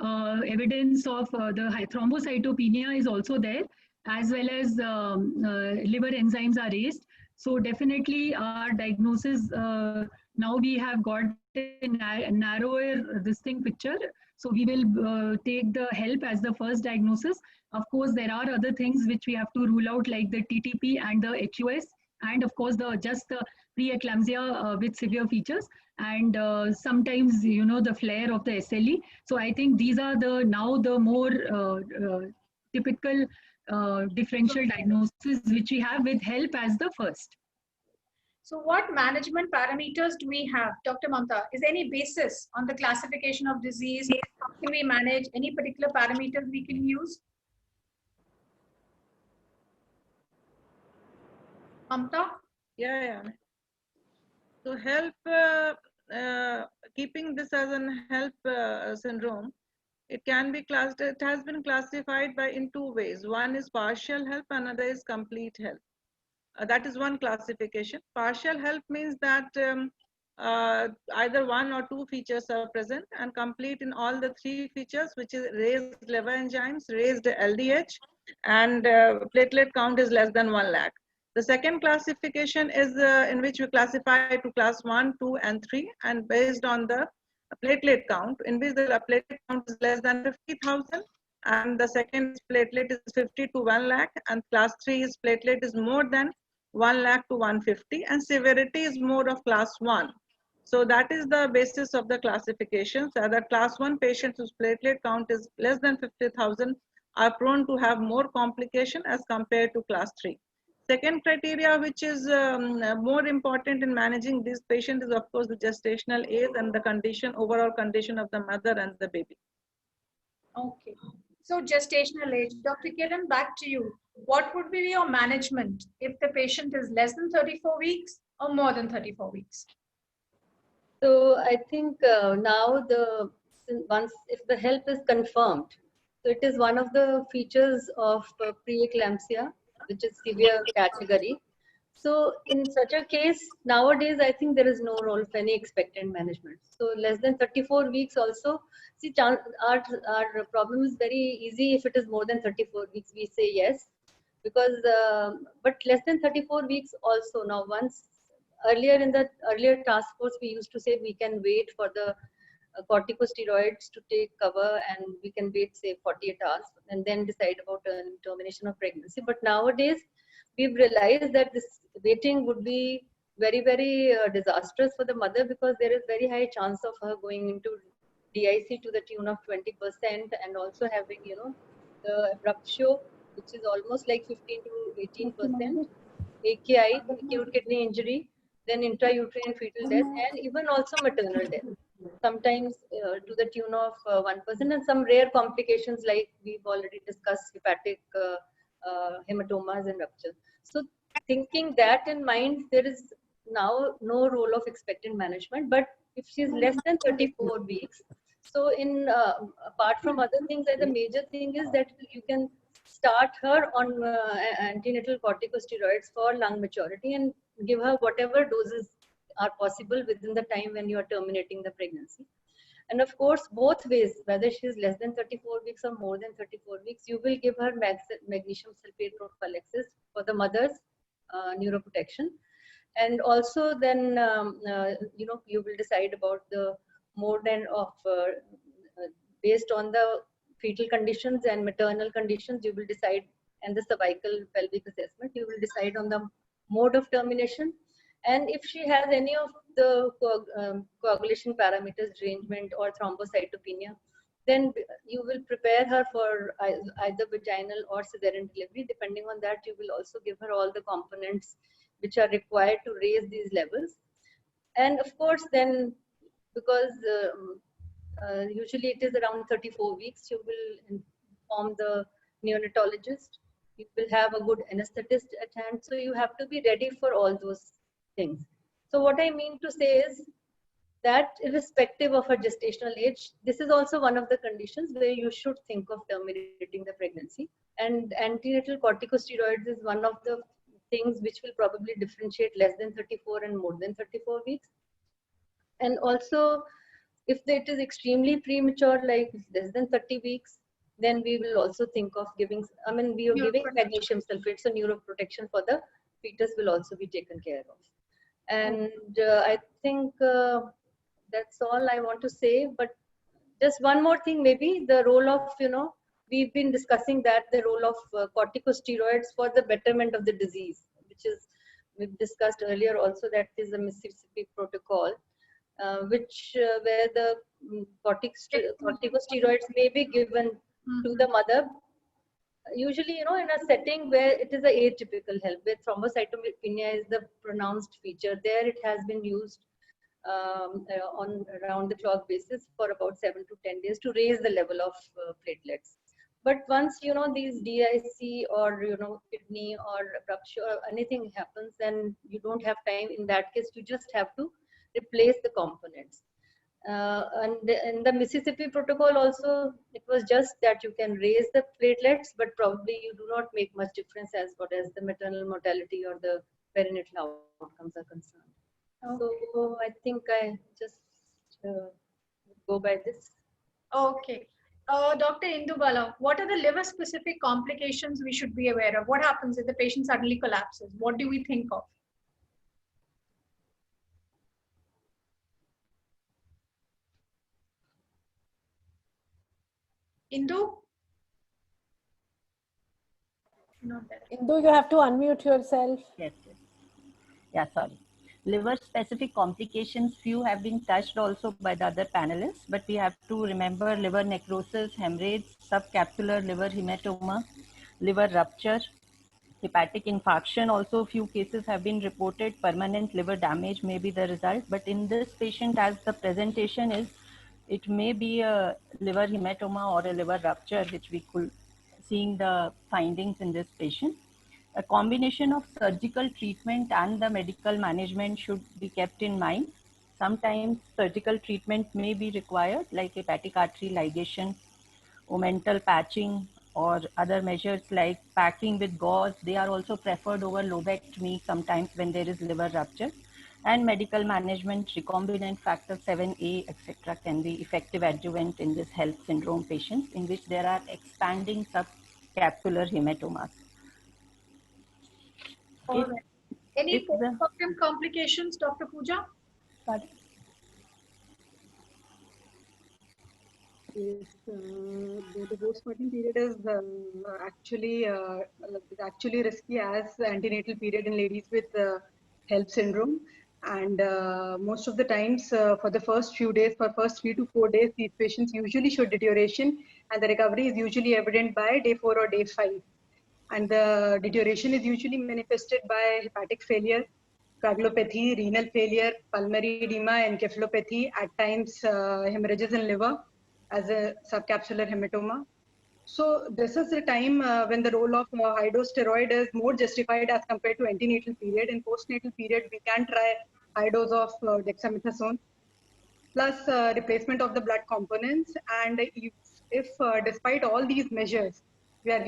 Evidence of the thrombocytopenia is also there, as well as liver enzymes are raised. So definitely our diagnosis, now we have got a narrower distinct picture. So we will take the HELLP as the first diagnosis. Of course, there are other things which we have to rule out, like the TTP and the HUS, and of course just the preeclampsia with severe features, and sometimes the flare of the SLE. So I think these are now the more typical differential diagnosis which we have with HELLP as the first. So what management parameters do we have, Dr. Mamta? Is there any basis on the classification of disease? How can we manage any particular parameters we can use? Mamta? Yeah. So HELLP, keeping this as an HELLP syndrome, it can be classed. It has been classified in two ways. One is partial HELLP, another is complete HELLP. That is one classification. Partial HELLP means that either one or two features are present, and complete in all the three features, which is raised liver enzymes, raised LDH, and platelet count is less than 1 lakh. The second classification is in which we classify to class 1, 2, and 3, and based on the platelet count, in which the platelet count is less than 50,000, and the second platelet is 50 to 1 lakh, and class 3 is platelet is more than 1 lakh to 150, and severity is more of class 1. So that is the basis of the classification. So that class 1 patients whose platelet count is less than 50,000 are prone to have more complication as compared to class 3. Second criteria, which is more important in managing this patient, is of course the gestational age and the condition, overall condition of the mother and the baby. Okay. So gestational age. Dr. Kiran, back to you. What would be your management if the patient is less than 34 weeks or more than 34 weeks? So I think now if the HELLP is confirmed, so it is one of the features of preeclampsia, which is severe category. So in such a case, nowadays, I think there is no role for any expectant management. So less than 34 weeks also, see, our problem is very easy. If it is more than 34 weeks, we say yes, because, but less than 34 weeks also, now once, earlier in the earlier task force, we used to say we can wait for the corticosteroids to take cover, and we can wait say 48 hours and then decide about termination of pregnancy. But nowadays we've realized that this waiting would be very disastrous for the mother, because there is very high chance of her going into DIC to the tune of 20%, and also having, you know, the rupture, which is almost like 15 to 18%, AKI, acute kidney injury, then intrauterine fetal death, and even also maternal death, sometimes to the tune of 1%, and some rare complications like we've already discussed, hepatic hematomas and rupture. So thinking that in mind, there is now no role of expectant management. But if she's less than 34 weeks, so in apart from other things, the major thing is that you can start her on antenatal corticosteroids for lung maturity and give her whatever doses are possible within the time when you are terminating the pregnancy. And of course, both ways, whether she is less than 34 weeks or more than 34 weeks, you will give her magnesium sulfate prophylaxis for the mother's neuroprotection. And also then, you know, you will decide about the mode and of, based on the fetal conditions and maternal conditions, you will decide, and the cervical pelvic assessment, you will decide on the mode of termination. And if she has any of the coagulation parameters, derangement or thrombocytopenia, then you will prepare her for either vaginal or cesarean delivery. Depending on that, you will also give her all the components which are required to raise these levels. And of course, then, because usually it is around 34 weeks, you will inform the neonatologist. You will have a good anesthetist at hand. So you have to be ready for all those things. So what I mean to say is that irrespective of her gestational age, this is also one of the conditions where you should think of terminating the pregnancy. And antenatal corticosteroids is one of the things which will probably differentiate less than 34 and more than 34 weeks. And also, if it is extremely premature, like less than 30 weeks, then we will also think of giving, I mean, we are giving magnesium sulfate, so neuroprotection for the fetus will also be taken care of. And I think that's all I want to say. But just one more thing, maybe the role of, you know, we've been discussing that the role of corticosteroids for the betterment of the disease, which is, we've discussed earlier also, that is the Mississippi Protocol, which where the corticosteroids may be given to the mother, usually, you know, in a setting where it is a atypical health, where thrombocytopenia is the pronounced feature. There it has been used on around the clock basis for about 7 to 10 days to raise the level of platelets. But once, you know, these DIC or, you know, kidney or rupture or anything happens, then you don't have time. In that case, you just have to replace the components. And in the Mississippi Protocol also, it was just that you can raise the platelets, but probably you do not make much difference as far as the maternal mortality or the perinatal outcomes are concerned. Okay. So I think I just go by this. Okay. Dr. Indubala, what are the liver-specific complications we should be aware of? What happens if the patient suddenly collapses? What do we think of? Indu? Indu, you have to unmute yourself. Yes, yes. Yeah, sorry. Liver-specific complications, few have been touched also by the other panelists, but we have to remember liver necrosis, hemorrhage, subcapsular liver hematoma, liver rupture, hepatic infarction. Also, few cases have been reported. Permanent liver damage may be the result, but in this patient, as the presentation is, it may be a liver hematoma or a liver rupture, which we could seeing the findings in this patient. A combination of surgical treatment and the medical management should be kept in mind. Sometimes surgical treatment may be required, like hepatic artery ligation, omental patching, or other measures like packing with gauze. They are also preferred over lobectomy sometimes when there is liver rupture. And medical management, recombinant factor 7A, etc., can be effective adjuvant in this HELLP syndrome patients in which there are expanding subcapsular hematomas. Any postpartum complications, Dr. Pooja? Pardon? Yes, the postpartum period is actually risky as antenatal period in ladies with HELLP syndrome. And most of the times for the first few days, for first 3 to 4 days, these patients usually show deterioration, and the recovery is usually evident by day 4 or day 5. And the deterioration is usually manifested by hepatic failure, coagulopathy, renal failure, pulmonary edema, encephalopathy, at times hemorrhages in liver as a subcapsular hematoma. So this is the time when the role of high dose steroid is more justified as compared to antenatal period. In postnatal period, we can try high dose of dexamethasone plus replacement of the blood components. And if despite all these measures we are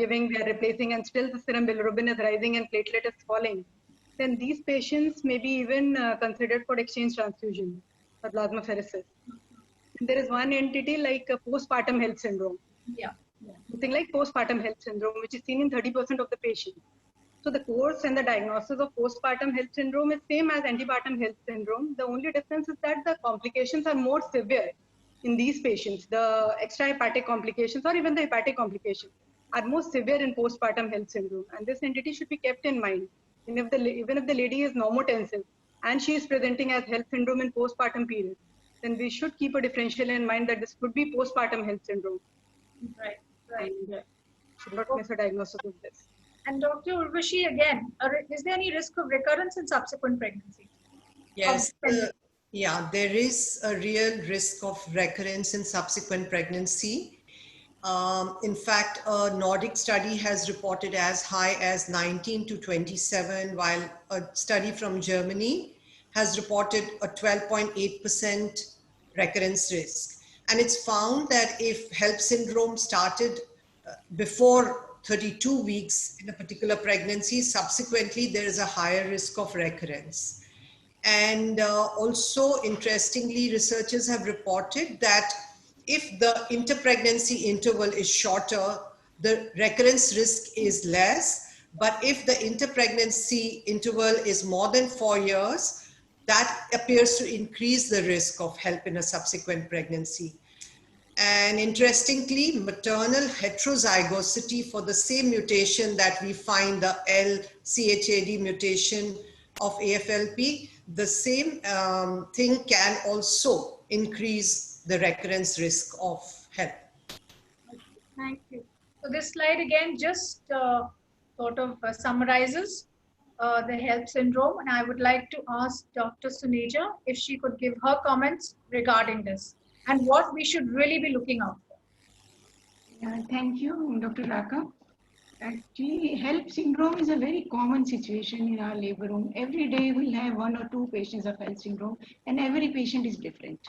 replacing, and still the serum bilirubin is rising and platelet is falling, then these patients may be even considered for exchange transfusion or plasmapheresis. And there is one entity like postpartum HELLP syndrome. Yeah. Something like postpartum HELLP syndrome, which is seen in 30% of the patients. So the course and the diagnosis of postpartum HELLP syndrome is same as antepartum HELLP syndrome. The only difference is that the complications are more severe in these patients. The extrahepatic complications or even the hepatic complications are more severe in postpartum HELLP syndrome. And this entity should be kept in mind. And even if the lady is normotensive and she is presenting as HELLP syndrome in postpartum period, then we should keep a differential in mind that this could be postpartum HELLP syndrome. Right, right. And should not miss a diagnosis of this. And Dr. Urvashi, again, is there any risk of recurrence in subsequent pregnancy? Yes, yeah, there is a real risk of recurrence in subsequent pregnancy. In fact, a Nordic study has reported as high as 19 to 27, while a study from Germany has reported a 12.8% recurrence risk. And it's found that if HELLP syndrome started before 32 weeks in a particular pregnancy, subsequently there is a higher risk of recurrence. And also, interestingly, researchers have reported that if the interpregnancy interval is shorter, the recurrence risk is less. But if the interpregnancy interval is more than 4 years, that appears to increase the risk of HELLP in a subsequent pregnancy. And interestingly, maternal heterozygosity for the same mutation that we find, the LCHAD mutation of AFLP, the same thing can also increase the recurrence risk of HELLP. Thank you. So this slide again just sort of summarizes the HELLP syndrome, and I would like to ask Dr. Suneja if she could give her comments regarding this and what we should really be looking out for. Thank you, Dr. Raka. Actually, HELLP syndrome is a very common situation in our labor room. Every day we'll have 1 or 2 patients of HELLP syndrome, and every patient is different.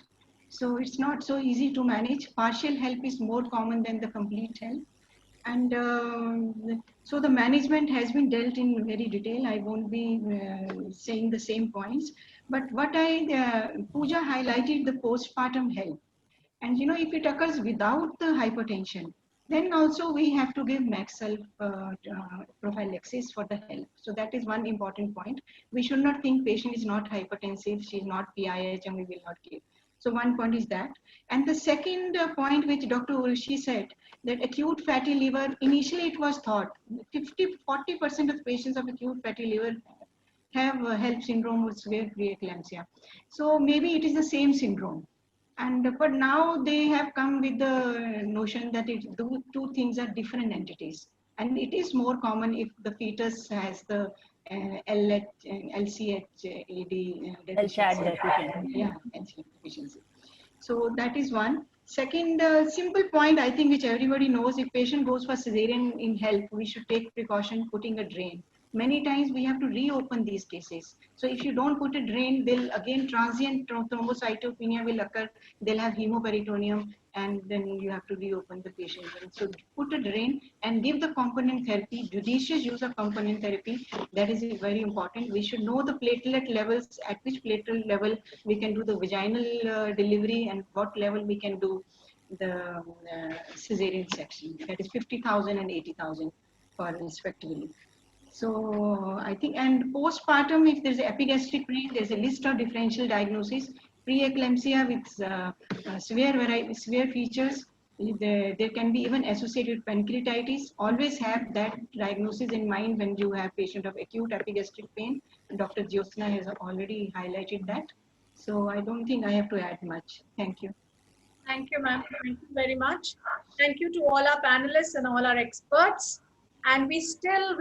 So it's not so easy to manage. Partial HELLP is more common than the complete HELLP. And so the management has been dealt in very detail. I won't be saying the same points. But what Pooja highlighted the postpartum HELLP. And you know, if it occurs without the hypertension, then also we have to give max-self prophylaxis for the HELLP. So that is one important point. We should not think patient is not hypertensive, she is not PIH, and we will not give. So one point is that. And the second point which Dr. Urvashi said, that acute fatty liver, initially it was thought 40% of patients of acute fatty liver have HELLP syndrome with severe preeclampsia. So maybe it is the same syndrome. But now they have come with the notion that two things are different entities. And it is more common if the fetus has the LCHAD deficiency. So that is one. Second simple point, I think, which everybody knows, if patient goes for cesarean in HELLP, we should take precaution putting a drain. Many times we have to reopen these cases. So if you don't put a drain, they'll again transient thrombocytopenia will occur. They'll have hemoperitoneum, and then you have to reopen the patient. So put a drain and give the component therapy, judicious use of component therapy. That is very important. We should know the platelet levels, at which platelet level we can do the vaginal delivery and what level we can do the cesarean section. That is 50,000 and 80,000 for respectively. So I think, and postpartum, if there's epigastric pain, there's a list of differential diagnoses. Preeclampsia with severe features, There can be even associated pancreatitis. Always have that diagnosis in mind when you have patient of acute epigastric pain. Dr. Jyotsna has already highlighted that. So I don't think I have to add much. Thank you. Thank you, ma'am. Thank you very much. Thank you to all our panelists and all our experts. And we still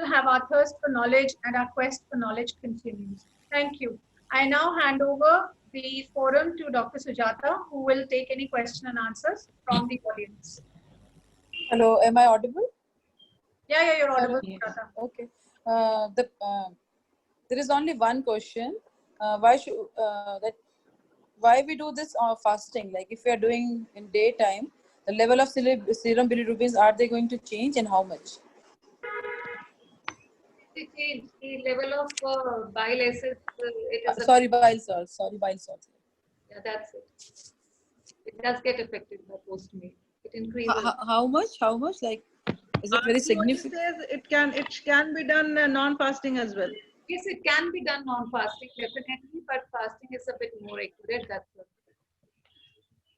have our thirst for knowledge, and our quest for knowledge continues. Thank you. I now hand over the forum to Dr. Sujata, who will take any question and answers from the audience. Hello, am I audible? Yeah, you're audible. Yes. Okay. There is only one question. Why we do this fasting? Like if we are doing in daytime, the level of serum bilirubins, are they going to change, and how much? The level of bile acids. Sorry, bile salts. Yeah, that's it. It does get affected by post-meal. It increases. How much? Like, is it very significant? It can be done non-fasting as well. Yes, it can be done non-fasting definitely, but fasting is a bit more accurate. That's it.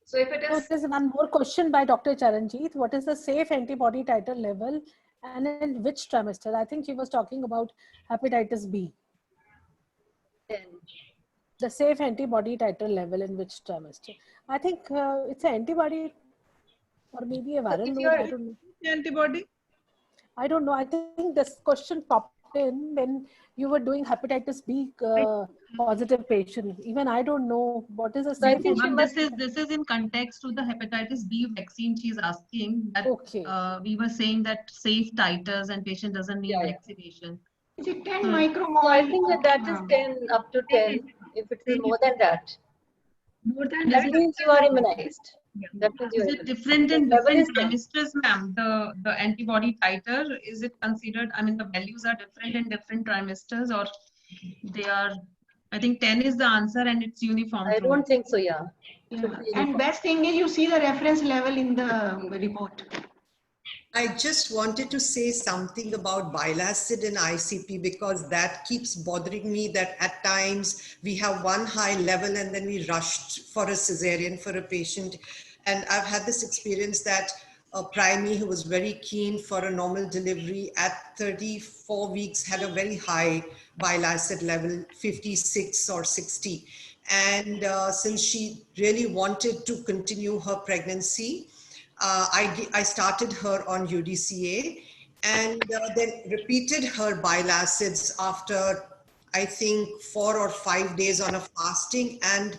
So if it is. So there's one more question by Dr. Charanjit. What is the safe antibody titer level, and in which trimester? I think he was talking about hepatitis B. 10. The safe antibody titer level in which trimester? I think it's an antibody or maybe a viral load. I don't know. Antibody? I don't know. I think this question popped in when you were doing hepatitis B positive patient. Even I don't know what is a So I think this is in context to the hepatitis B vaccine. She's asking that we were saying that safe titers and patient doesn't need vaccination. Is it 10 micromole? So I think that is 10 up to 10. If it is more than that, that means you are immunized. That means you is it different in different trimesters, ma'am? The antibody titer, is it considered? I mean, the values are different in different trimesters, or they are? I think 10 is the answer, and it's uniform. I don't think so. Yeah. And best thing is you see the reference level in the report. I just wanted to say something about bile acid and ICP, because that keeps bothering me, that at times we have one high level and then we rushed for a cesarean for a patient. And I've had this experience that a primee who was very keen for a normal delivery at 34 weeks had a very high bile acid level, 56 or 60. And since she really wanted to continue her pregnancy, I started her on UDCA, and then repeated her bile acids after, I think, 4 or 5 days on a fasting, and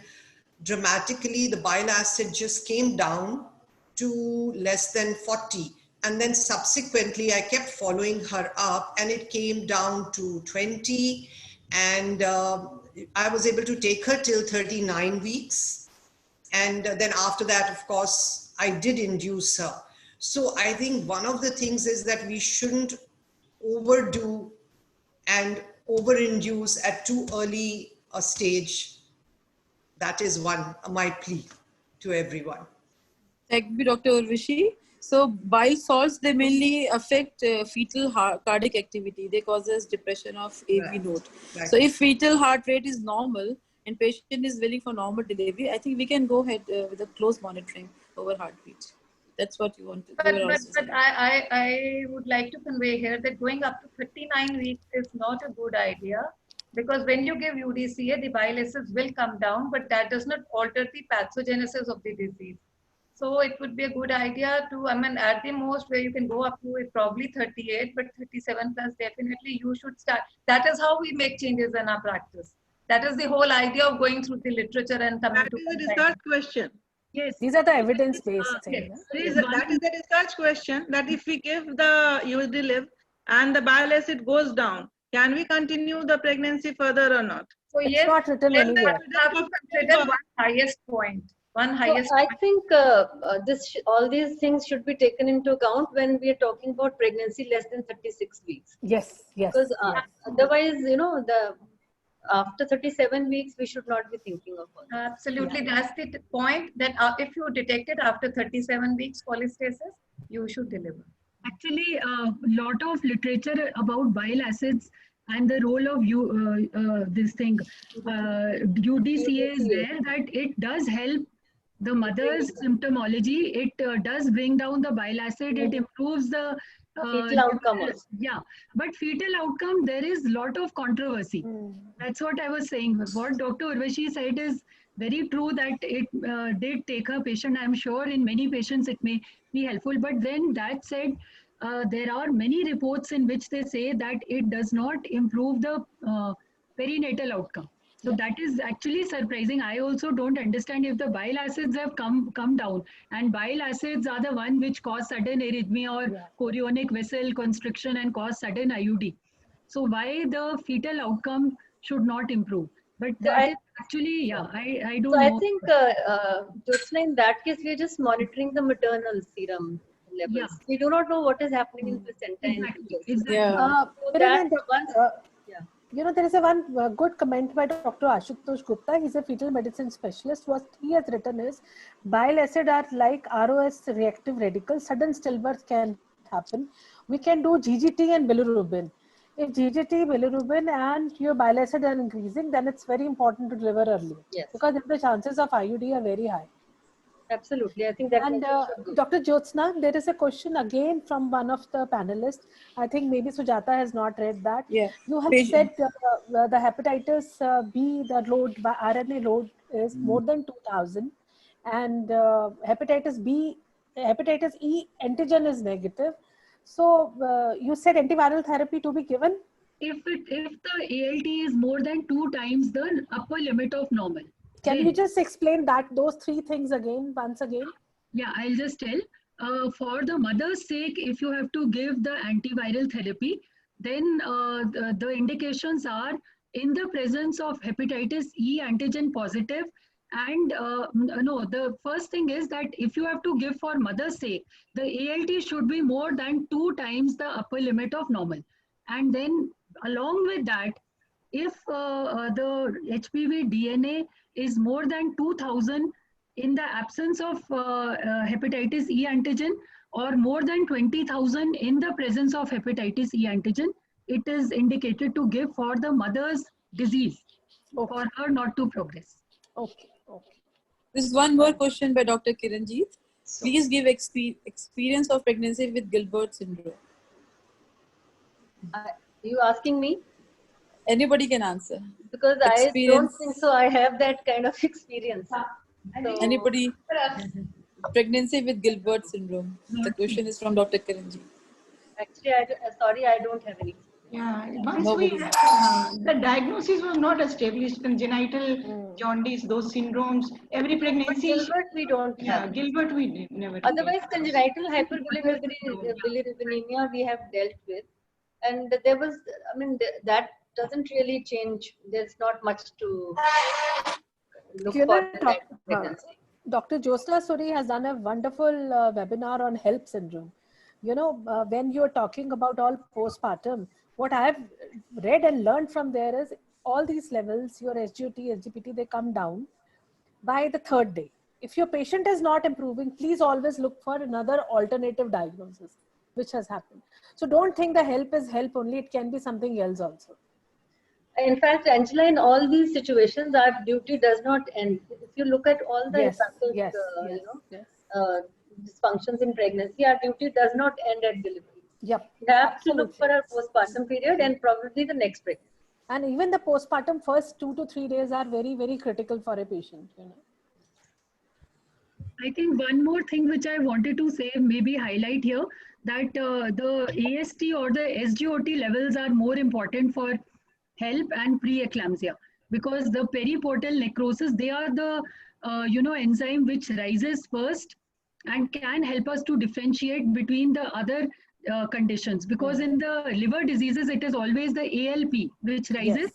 dramatically the bile acid just came down to less than 40. And then subsequently I kept following her up, and it came down to 20, and I was able to take her till 39 weeks. And then after that, of course, I did induce her. So I think one of the things is that we shouldn't overdo and over-induce at too early a stage. That is my plea to everyone. Thank you, Dr. Urvashi. So bile salts, they mainly affect fetal cardiac activity. They causes depression of AV node. Right. So if fetal heart rate is normal and patient is willing for normal delivery, I think we can go ahead with a close monitoring over heartbeat. That's what you want to do. But I would like to convey here that going up to 39 weeks is not a good idea, because when you give UDCA, the bile acids will come down, but that does not alter the pathogenesis of the disease. So it would be a good idea to, I mean, at the most where you can go up to is probably 38, but 37 plus definitely you should start. That is how we make changes in our practice. That is the whole idea of going through the literature and coming to a research question. Yes, these are the evidence-based things. That is the research question, that if we give the UDLIV and the bile acid goes down, can we continue the pregnancy further or not? So it's not written anywhere. Have to consider one highest point. So I think all these things should be taken into account when we are talking about pregnancy less than 36 weeks. Yes. Because otherwise, after 37 weeks, we should not be thinking of all. Absolutely. Yeah. That's the point, that if you detect it after 37 weeks cholestasis, you should deliver. Actually, a lot of literature about bile acids and the role of UDCA is there, that it does help the mother's symptomology, it does bring down the bile acid, it improves the fetal outcome also. Yeah, but fetal outcome, there is lot of controversy. That's what I was saying. What Dr. Urvashi said is very true, that it did take a patient. I'm sure in many patients it may be helpful, but then that said, there are many reports in which they say that it does not improve the perinatal outcome. So that is actually surprising. I also don't understand if the bile acids have come down, and bile acids are the one which cause sudden arrhythmia or chorionic vessel constriction and cause sudden IUD. So why the fetal outcome should not improve? But that is actually, yeah, I don't know. So I think, Jyotsna, in that case, we are just monitoring the maternal serum levels. Yeah. We do not know what is happening in placenta. Exactly. You know, there is one good comment by Dr. Ashutosh Gupta. He's a fetal medicine specialist. What he has written is, bile acid are like ROS reactive radicals. Sudden stillbirth can happen. We can do GGT and bilirubin. If GGT, bilirubin and your bile acid are increasing, then it's very important to deliver early. Yes. Because the chances of IUD are very high. Absolutely. I think that. And Dr. Jyotsna, there is a question again from one of the panelists. I think maybe Sujata has not read that. Yeah. You have said the hepatitis B, the load, RNA load is more than 2000, and hepatitis E antigen is negative. So you said antiviral therapy to be given? If the ALT is more than 2 times the upper limit of normal. Can you just explain those 3 things again, once again? Yeah, I'll just tell. For the mother's sake, if you have to give the antiviral therapy, then the indications are in the presence of hepatitis E antigen positive. And no, the first thing is that if you have to give for mother's sake, the ALT should be more than 2 times the upper limit of normal. And then along with that, if the HPV DNA is more than 2000 in the absence of hepatitis E antigen, or more than 20,000 in the presence of hepatitis E antigen, it is indicated to give for the mother's disease, for her not to progress. Okay. There's one more question by Dr. Kiranjeet. Please give experience of pregnancy with Gilbert syndrome. Are you asking me? Anybody can answer. Because I don't think so. I have that kind of experience. So, anybody? Pregnancy with Gilbert syndrome. The question is from Dr. Kiranjeet. Actually, sorry, I don't have any. Yeah, once the diagnosis was not established, congenital jaundice, those syndromes, every pregnancy. Gilbert we don't have. Gilbert we never. Otherwise, congenital hyperbilirubinemia we have dealt with, and there was, I mean, that doesn't really change. There's not much to look for. Dr. Jyotsna Suri has done a wonderful webinar on HELP syndrome. You know, when you're talking about all postpartum, what I've read and learned from there is all these levels, your SGOT, SGPT, they come down by the 3rd day. If your patient is not improving, please always look for another alternative diagnosis, which has happened. So don't think the HELP is HELP only, it can be something else also. In fact, Angela, in all these situations, our duty does not end. If you look at all the dysfunctions in pregnancy, our duty does not end at delivery. Yep. We have to look for a postpartum period and probably the next pregnancy. And even the postpartum first 2 to 3 days are very, very critical for a patient. You know. I think one more thing which I wanted to say, maybe highlight here, that the AST or the SGOT levels are more important for HELP and pre-eclampsia, because the periportal necrosis, they are the enzyme which rises first and can help us to differentiate between the other conditions, because in the liver diseases it is always the ALP which rises,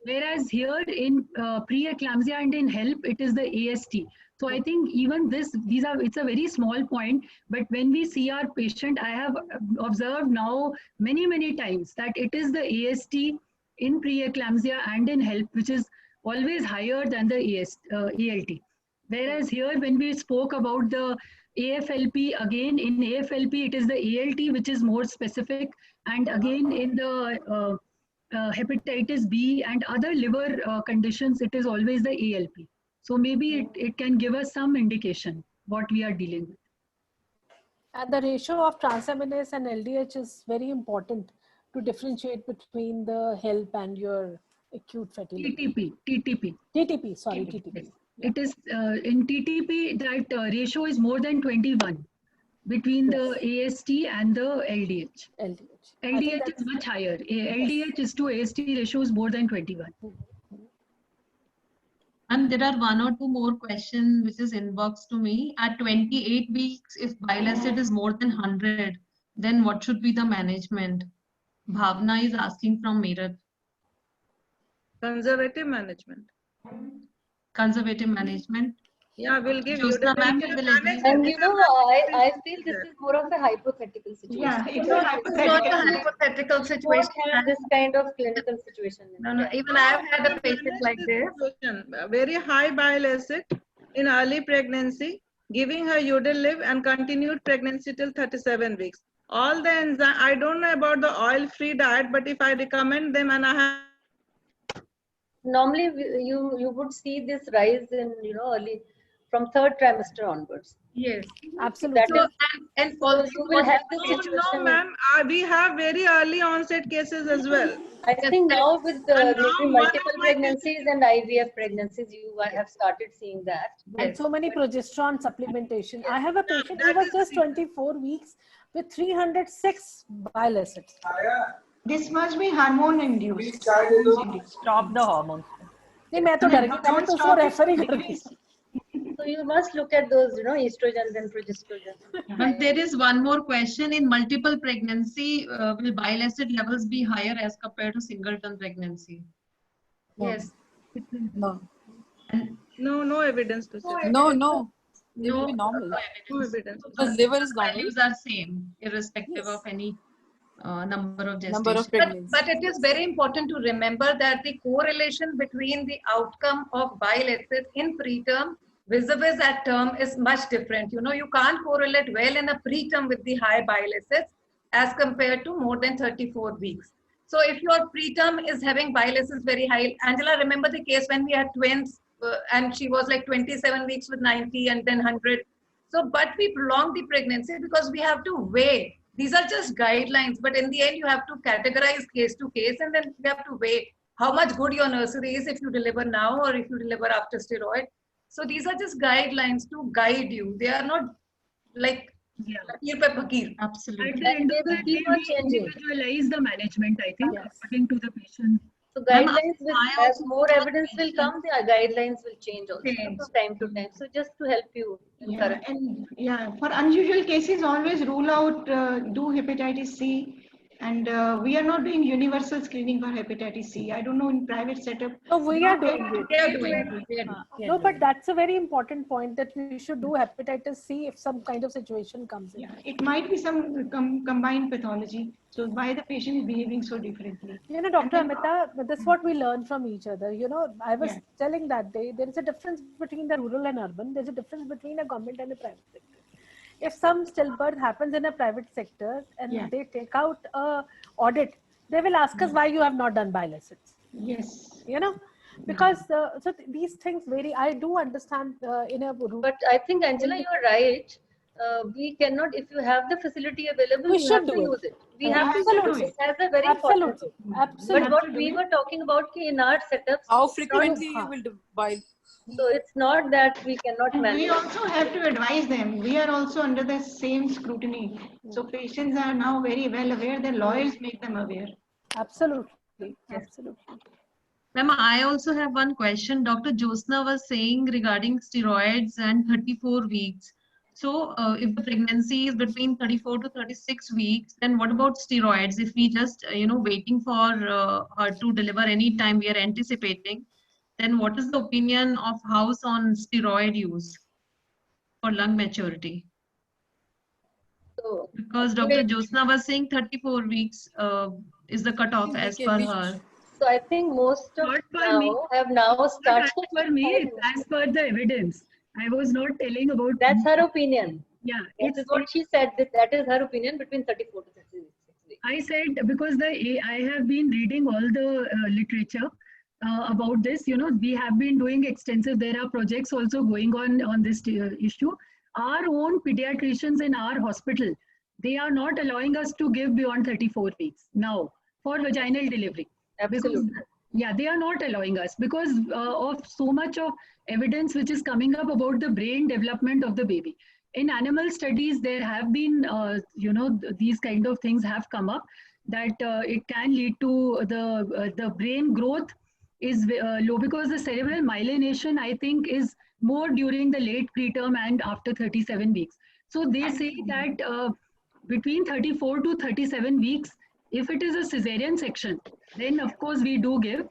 whereas here in pre-eclampsia and in HELP it is the AST. So I think even it's a very small point, but when we see our patient, I have observed now many times that it is the AST in pre-eclampsia and in HELP which is always higher than the ALT. Whereas here when we spoke about the AFLP, again in AFLP it is the ALT which is more specific, and again in the hepatitis B and other liver conditions it is always the ALP. So maybe it can give us some indication what we are dealing with. And the ratio of transaminase and LDH is very important to differentiate between the HELP and your acute fatty liver. TTP. TTP, sorry, TTP. Yeah. It is in TTP that ratio is more than 21 between the AST and the LDH. LDH is much higher. LDH is to AST ratio is more than 21. And there are one or two more questions which is inbox to me. At 28 weeks, if bile acid is more than 100, then what should be the management? Bhavna is asking from Meerut. Conservative management. Conservative management. Yeah, we'll give Jyotsna ma'am will agree. And you know, I feel this is more of a hypothetical situation. Yeah, it's not a hypothetical situation. Have this kind of clinical situation. No, even I've had a patient like this. Very high bile acid in early pregnancy, giving her Udiliv and continued pregnancy till 37 weeks. All the enzyme, I don't know about the oil-free diet, but if I recommend them and I have... Normally, you would see this rise in, early, from third trimester onwards. Yes, absolutely. That is, and also you will have this situation. No, ma'am, we have very early onset cases as well. I think now with maybe multiple pregnancies and IVF pregnancies, you have started seeing that. And so many progesterone supplementation. I have a patient who was just 24 weeks with 306 bile acids. This must be hormone induced. Stop the hormones. So you must look at those, estrogens and progestins. But there is one more question. In multiple pregnancy, will bile acid levels be higher as compared to singleton pregnancy? Yes. No. No evidence to say. No. It will be normal. No evidence. Because liver is normal. Values are same, irrespective of any number of gestations. Number of pregnancies. But it is very important to remember that the correlation between the outcome of bile acid in preterm vis-a-vis at term is much different. You can't correlate well in a preterm with the high bile acids as compared to more than 34 weeks. So if your preterm is having bile acids very high, Angela, remember the case when we had twins and she was like 27 weeks with 90 and then 100. So, but we prolong the pregnancy because we have to weigh. These are just guidelines, but in the end, you have to categorize case to case and then you have to weigh how much good your nursery is if you deliver now or if you deliver after steroid. So these are just guidelines to guide you. They are not like Absolutely. And they will keep on changing. Individualize the management, I think, according to the patient. So guidelines will, as more evidence will come, the guidelines will change also from time to time. So just to help you. For unusual cases, always rule out do hepatitis C. And we are not doing universal screening for hepatitis C. I don't know in private setup. No, we are doing it. No, but that's a very important point that we should do hepatitis C if some kind of situation comes in. Yeah, it might be some combined pathology. So why the patient is behaving so differently? Dr. Amita, this is what we learn from each other. I was telling that day, there is a difference between the rural and urban. There's a difference between a government and a private sector. If some stillbirth happens in a private sector and they take out a audit, they will ask us why you have not done bile acids. Yes. Because so these things vary. I do understand in a room. But I think, Angela, you're right. We cannot, if you have the facility available, we you should have to use it. We have to use it. That's a very important thing. But what we were talking about in our setups. How frequently you will do bile? So it's not that we cannot manage. We also have to advise them. We are also under the same scrutiny. So patients are now very well aware. Their lawyers make them aware. Absolutely. Absolutely. Ma'am, I also have one question. Dr. Jyotsna was saying regarding steroids and 34 weeks. So if the pregnancy is between 34 to 36 weeks, then what about steroids? If we just, waiting for her to deliver any time we are anticipating, then what is the opinion of house on steroid use for lung maturity? So, because Dr. Jyotsna was saying 34 weeks is the cutoff as per her. So I think most of have now started. For me, as per the evidence. I was not telling about. That's her opinion. Yeah, this is what she said. That is her opinion between 34 to 36 weeks. I said because I have been reading all the literature. about this. You know, we have been doing extensive, there are projects also going on this issue. Our own pediatricians in our hospital, they are not allowing us to give beyond 34 weeks now for vaginal delivery. Absolutely. Because, yeah, they are not allowing us because of so much of evidence which is coming up about the brain development of the baby. In animal studies, there have been, you know, these kind of things have come up that it can lead to the brain growth is low because the cerebral myelination, I think, is more during the late preterm and after 37 weeks. So they say that between 34 to 37 weeks, if it is a cesarean section, then of course we do give.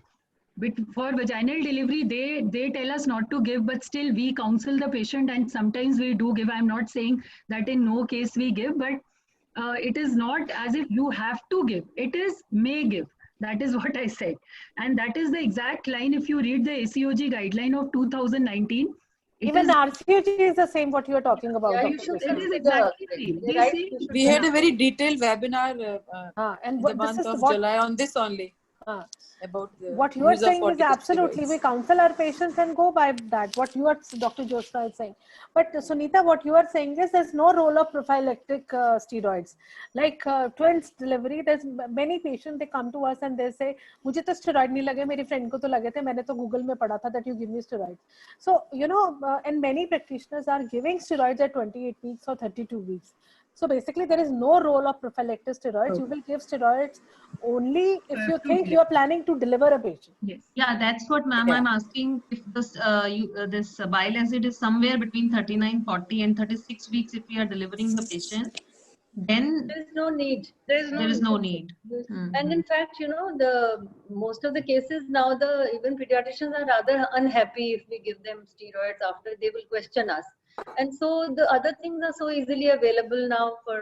But for vaginal delivery, they tell us not to give, but still we counsel the patient and sometimes we do give. I'm not saying that in no case we give, but it is not as if you have to give. It is may give. That is what I said. And that is the exact line. If you read the ACOG guideline of 2019, even the RCOG is the same what you are talking about. Yeah, it is exactly same. They say, we had a very detailed webinar and in the month of July on this only. About what you are saying is absolutely, we counsel our patients and go by that, what you are, Dr. Jyotsna is saying. But Sunita, what you are saying is there's no role of prophylactic steroids. Like twins delivery, there's many patients, they come to us and they say, मुझे तो steroid नहीं लगे, मेरी friend को तो लगे थे, मैंने तो Google में पढ़ा था that you give me steroids. So, you know, and many practitioners are giving steroids at 28 weeks or 32 weeks. So basically, there is no role of prophylactic steroids. Okay. You will give steroids only if you think you are planning to deliver a patient. Yes. Yeah, that's what, ma'am, I'm asking. If this this bile acid is somewhere between 39, 40, and 36 weeks, if we are delivering the patient, then there is no need. There is no need. And in fact, you know, the most of the cases now, even pediatricians are rather unhappy if we give them steroids after they will question us. And so the other things are so easily available now for,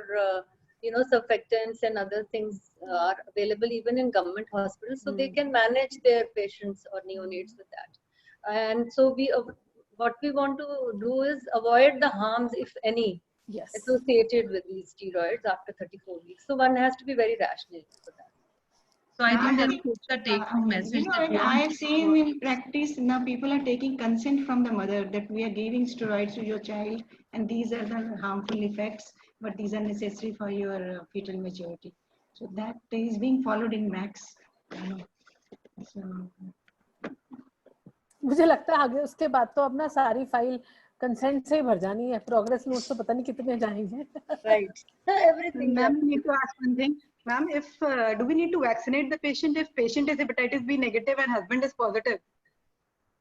you know, surfactants and other things are available even in government hospitals. So they can manage their patients or neonates with that. And so what we want to do is avoid the harms, if any, associated with these steroids after 34 weeks. So one has to be very rational for that. So I think that's the take-home message. You know, I have seen in practice now people are taking consent from the mother that we are giving steroids to your child and these are the harmful effects, but these are necessary for your fetal maturity. So that is being followed in MACS. So, मुझे लगता है आगे उसके बाद तो अपना सारी file consent से ही भर जानी है. प्रोग्रेस नोट्स तो पता नहीं कितने जाएंगे. Right. Everything. Ma'am, we need to ask one thing. Ma'am, if do we need to vaccinate the patient if patient is hepatitis B negative and husband is positive?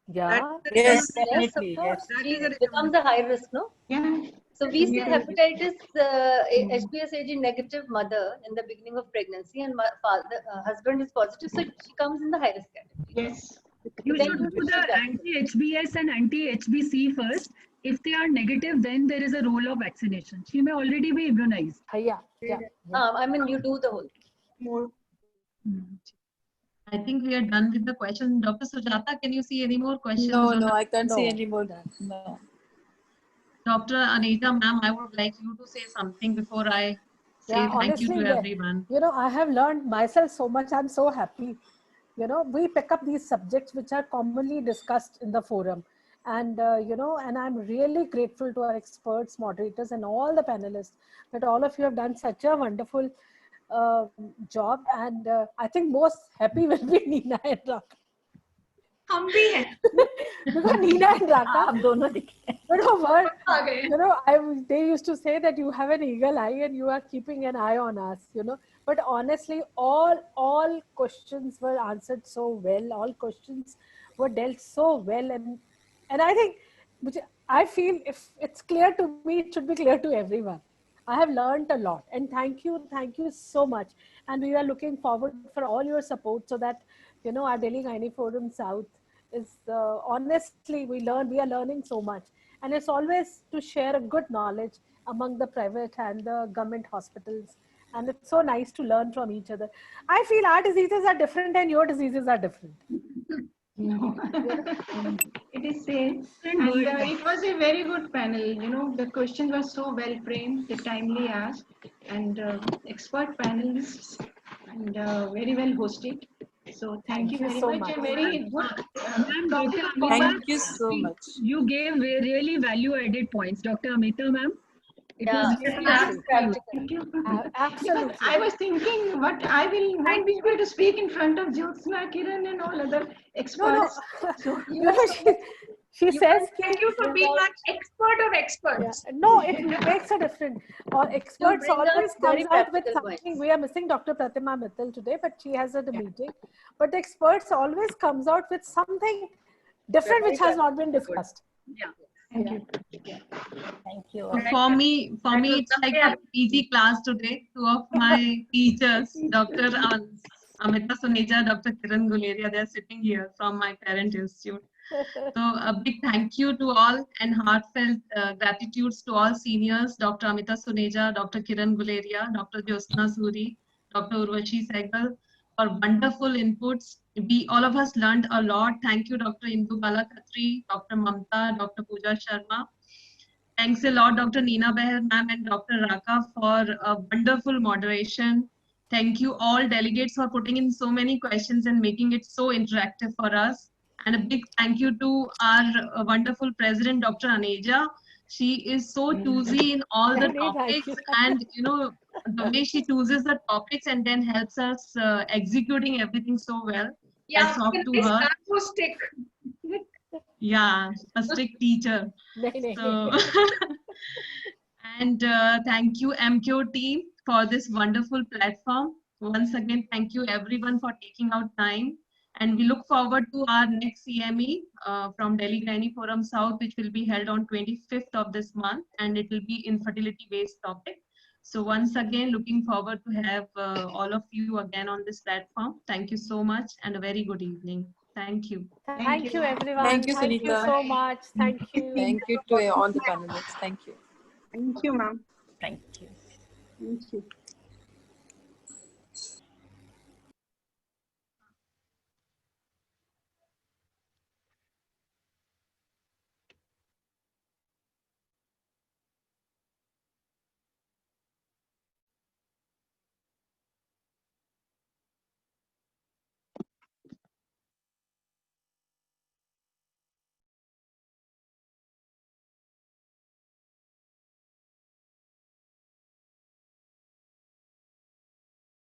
Yeah. Yes, definitely. Yes. It becomes a high risk, no? Yeah. So we say hepatitis HBsAg negative mother in the beginning of pregnancy and husband is positive, so she comes in the high risk category. Yes. You should do the anti-HBs and anti-HBC first. If they are negative, then there is a role of vaccination. She may already be immunized. Yeah. I mean, you do the whole more. I think we are done with the question. Dr. Sujata, can you see any more questions? No, I can't see any more. No. Dr. Anita, ma'am, I would like you to say something before I say thank you to everyone. You know, I have learned myself so much. I'm so happy. You know, we pick up these subjects which are commonly discussed in the forum. And, you know, and I'm really grateful to our experts, moderators, and all the panelists that all of you have done such a wonderful job. And I think most happy will be Neena and Raka. हम भी हैं. Because Neena and Raka, हम दोनों दिखे. You know, they used to say that you have an eagle eye and you are keeping an eye on us, you know. But honestly, all questions were answered so well. All questions were dealt so well. And I think, I feel if it's clear to me, it should be clear to everyone. I have learned a lot, and thank you so much. And we are looking forward for all your support so that, you know, our Delhi Gynae Forum South is, honestly, we are learning so much. And it's always to share a good knowledge among the private and the government hospitals. And it's so nice to learn from each other. I feel our diseases are different and your diseases are different. No, it is same. And it was a very good panel. You know, the questions were so well framed, the timely asked, and expert panelists, and very well hosted. So thank you very so much. much. And very good. Dr. Amita, Thank you so much. You gave really value-added points, Dr. Amita, ma'am. It was really Thank you. Absolutely. Because I was thinking, but I won't be able to speak in front of Jyotsna, Kiran, and all other experts. So, she says, thank you for being an expert of experts. Yeah. No, it makes a difference. Or experts always comes out with something. Points. We are missing Dr. Pratima Mittal today, but she has a meeting. But the experts always comes out with something different which has not been discussed. Yeah. thank you. Thank you. For me, it's like a PG class today. Two of my teachers, Dr. Amita Suneja, Dr. Kiran Guleria, they're sitting here from my parent institute. So a big thank you to all and heartfelt gratitudes to all seniors, Dr. Amita Suneja, Dr. Kiran Guleria, Dr. Jyotsna Suri, Dr. Urvashi Sehgal, for wonderful inputs. All of us learned a lot. Thank you, Dr. Indu Bala Khatri, Dr. Mamta, Dr. Pooja Sharma. Thanks a lot, Dr. Neena Beher ma'am and Dr. Raka for a wonderful moderation. Thank you all delegates for putting in so many questions and making it so interactive for us. And a big thank you to our wonderful president, Dr. Aneja. She is so choosy in all the topics, and the way she chooses the topics and then helps us executing everything so well. Yeah, I talked to her. Stick. Yeah, a strict teacher. So, and thank you MQ team for this wonderful platform. Once again, thank you everyone for taking out time. And we look forward to our next CME from Delhi Gynae Forum South, which will be held on 25th of this month, and it will be infertility-based topic. So once again, looking forward to have all of you again on this platform. Thank you so much and a very good evening. Thank you. Thank you, everyone. Thank you, Thank you Sunita. so much. Thank you. Thank you to all the panelists. Thank you. Thank you, ma'am. Thank you. Thank you.